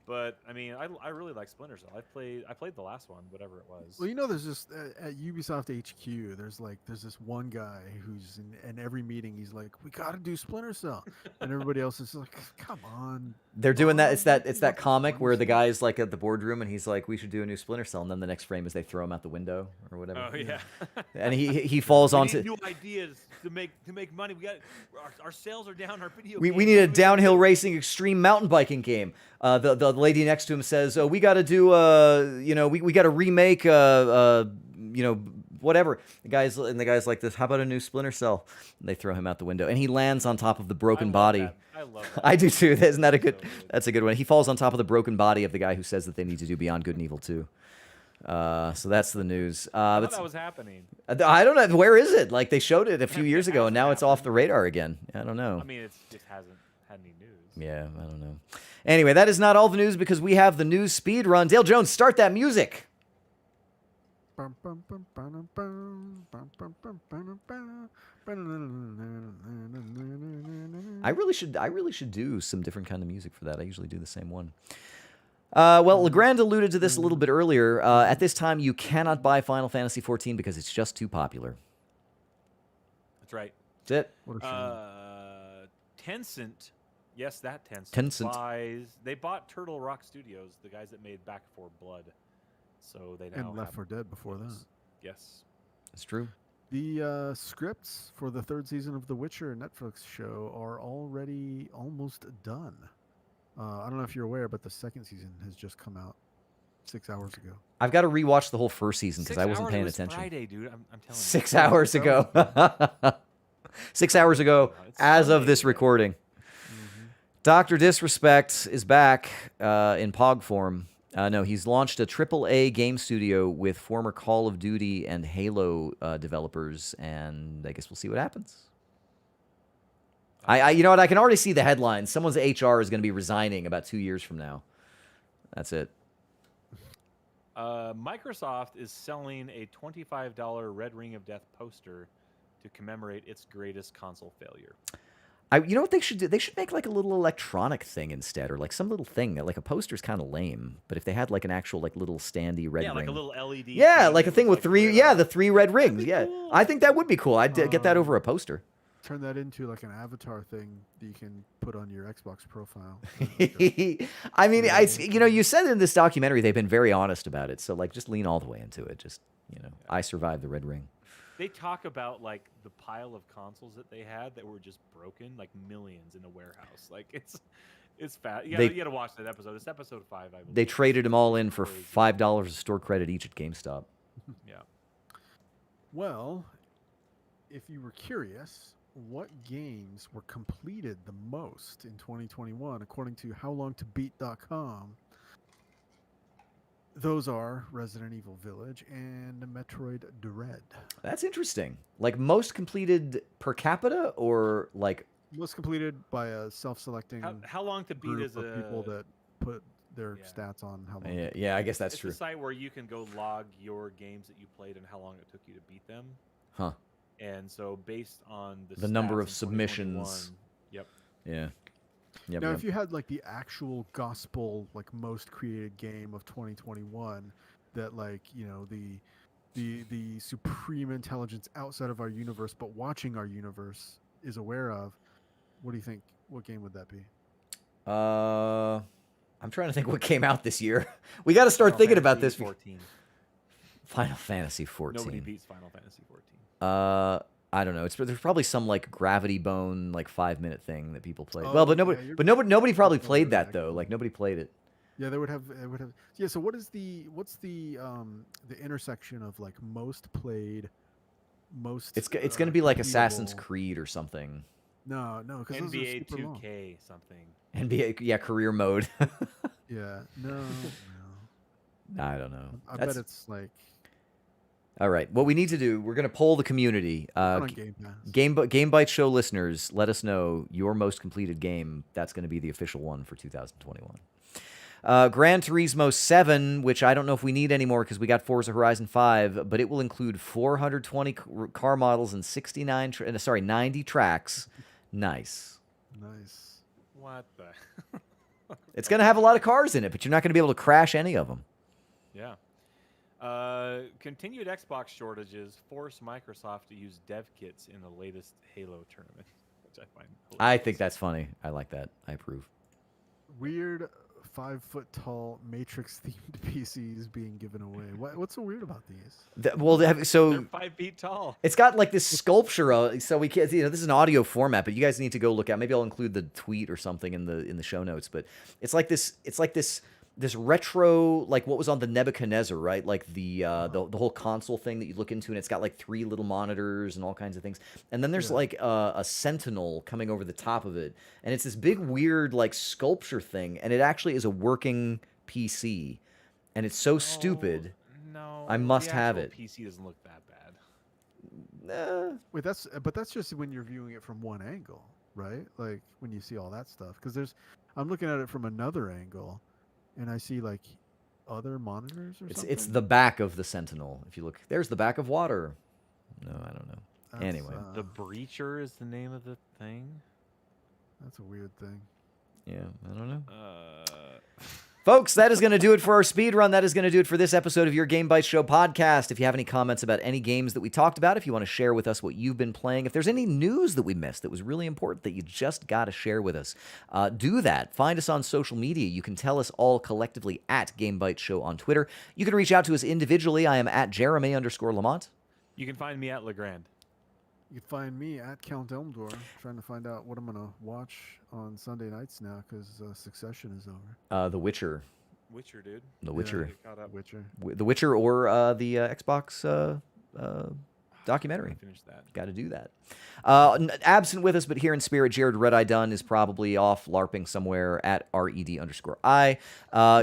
But I mean, I really like Splinter Cell. I played the last one, whatever it was. Well, you know, there's just at Ubisoft HQ. There's this one guy who's in every meeting. He's like, "We got to do Splinter Cell," and everybody else is like, "Come on." They're doing that. It's that comic where the guy's like at the boardroom and he's like, "We should do a new Splinter Cell," and then the next frame is they throw him out the window or whatever. Oh yeah. And he falls We onto. need new ideas to make money. We got our sales are down. Our video. We games. need a downhill racing extreme mountain biking game. The lady next to him says, "Oh, we got to do we got to remake whatever." The guy's like this. How about a new Splinter Cell? And they throw him out the window, and he lands on top of the broken body. I love that. I do too. Isn't that a good? That's a good one. He falls on top of the broken body of the guy who says that they need to do Beyond Good and Evil 2. So that's the news. I thought that was happening. I don't know. Where is it? Like they showed it a few years ago, and now it's off the radar again. I don't know. I mean, it just hasn't had any news. Yeah, I don't know. Anyway, that is not all the news because we have the news speed run. Dale Jones, start that music. I really should do some different kind of music for that. I usually do the same one. Well, Legrand alluded to this a little bit earlier. At this time, you cannot buy Final Fantasy XIV because it's just too popular. That's right. That's it. What a shame. Tencent. Yes, that Tencent. Tencent. They bought Turtle Rock Studios, the guys that made Back 4 Blood. So they now And Left have 4 Dead before that. Yes. It's true. The scripts for the third season of The Witcher Netflix show are already almost done. I don't know if you're aware, but the second season has just come out 6 hours ago. I've got to rewatch the whole first season because I wasn't paying It was attention. Friday, dude. I'm telling you. 6 hours ago. 6 hours ago, It's as of Sunday, this man. recording. Dr. Disrespect is back in POG form. No, he's launched a AAA game studio with former Call of Duty and Halo developers, and I guess we'll see what happens. You know what? I can already see the headlines. Someone's HR is going to be resigning about 2 years from now. That's it. Microsoft is selling a $25 Red Ring of Death poster to commemorate its greatest console failure. You know what they should do? They should make like a little electronic thing instead, or like some little thing. Like a poster's kind of lame, but if they had like an actual like little standy red ring. Like a little LED. Yeah, like a thing with like three. red Yeah, on the it. 3 red rings. be Yeah, cool. I think that would be cool. I'd get that over a poster. Turn that into like an avatar thing that you can put on your Xbox profile. I mean, you said in this documentary they've been very honest about it. So like, just lean all the way into it. Just I survived the red ring. They talk about like the pile of consoles that they had that were just broken, like millions in a warehouse. Like it's fat. You got to watch that episode. It's episode 5. I believe. They traded them all in for Crazy. $5 of store credit each at GameStop. Yeah. Well, if you were curious, what games were completed the most in 2021, according to howlongtobeat.com, those are Resident Evil Village and Metroid Dread. That's interesting. Like most completed per capita, or like Most completed by a self-selecting How long to beat group is of people a that put their Yeah. stats on how long. yeah, I guess that's it's true. a site where you can go log your games that you played and how long it took you to beat them. Huh. And so based on The number stats of in submissions. 2021, Yep. Yeah. Yep, Now, yep. if you had like the actual gospel, like most created game of 2021, that like the supreme intelligence outside of our universe, but watching our universe is aware of, what do you think? What game would that be? I'm trying to think what came out this year. We got to start Final thinking about Fantasy this. 14. Final Fantasy 14. Nobody beats Final Fantasy 14. I don't know. There's probably some like Gravity Bone like 5-minute thing that people played. Oh, well, but yeah, nobody probably probably played that right, though. actually. Like nobody played it. Yeah, they would have. It would have. Yeah. So what's the intersection of like most played, most? It's going to be like Assassin's completable- Creed or something. No, because those are NBA super long. 2K something. NBA, yeah, career mode. Yeah. No. I don't know. I That's- bet it's like All right. What we need to do, we're going to poll the community. on Game Pass. Game Bytes Show listeners, let us know your most completed game. That's going to be the official one for 2021. Gran Turismo 7, which I don't know if we need anymore because we got Forza Horizon 5, but it will include 420 car models and 90 tracks. Nice. Nice. What the? It's going to have a lot of cars in it, but you're not going to be able to crash any of them. Yeah. Continued Xbox shortages force Microsoft to use dev kits in the latest Halo tournament, which I find I hilarious. think that's funny. I like that. I approve. Weird 5-foot-tall Matrix-themed PCs being given away. What's so weird about these? So They're 5 feet tall. it's got like this sculpture. So we can't, this is an audio format, but you guys need to go look at. Maybe I'll include the tweet or something in the show notes. But it's like this retro, like what was on the Nebuchadnezzar, right? Like the whole console thing that you look into, and it's got like 3 little monitors and all kinds of things. And then there's like a sentinel coming over the top of it, and it's this big weird like sculpture thing, and it actually is a working PC, and it's so stupid. No. I must the have actual it. PC doesn't look that bad. Wait, that's just when you're viewing it from one angle, right? Like when you see all that stuff. Because I'm looking at it from another angle, and I see like other monitors or something. It's the back of the sentinel. If you look, there's the back of water. No, I don't know. That's, Anyway. The Breacher is the name of the thing. that's a weird thing. Yeah, I don't know. Uh, Folks, that is going to do it for our speed run. That is going to do it for this episode of your Game Bytes Show podcast. If you have any comments about any games that we talked about, if you want to share with us what you've been playing, if there's any news that we missed that was really important that you just got to share with us, do that. Find us on social media. You can tell us all collectively at Game Bytes Show on Twitter. You can reach out to us individually. I am at Jeremy_Lamont. you can find me at Legrand. You can find me at Count Elmdor, trying to find out what I'm gonna watch on Sunday nights now because Succession is over. The Witcher. Witcher, dude. The Witcher. Get caught up. Witcher. The Witcher or the Xbox documentary. Finish that. Got to do that. Absent with us, but here in spirit, Jared Red Eye Dunn is probably off LARPing somewhere at RED_I.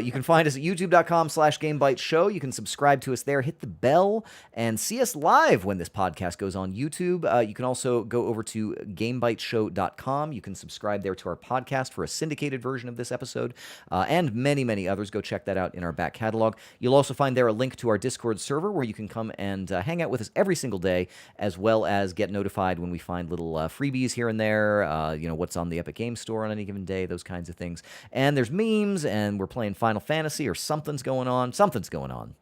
You can find us at youtube.com/GameByteShow. You can subscribe to us there, hit the bell, and see us live when this podcast goes on YouTube. You can also go over to GameByteShow.com. You can subscribe there to our podcast for a syndicated version of this episode, and many, many others. Go check that out in our back catalog. You'll also find there a link to our Discord server where you can come and hang out with us every single day, as well as get notified when we find little freebies here and there, what's on the Epic Games Store on any given day, those kinds of things. And there's memes, and we're playing Final Fantasy, or something's going on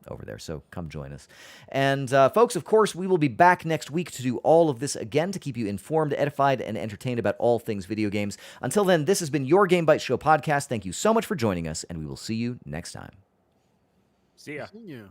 over there, so come join us. And folks, of course, we will be back next week to do all of this again to keep you informed, edified, and entertained about all things video games. Until then, this has been your Game Bytes Show podcast. Thank you so much for joining us, and we will see you next time. See ya. Seeing you.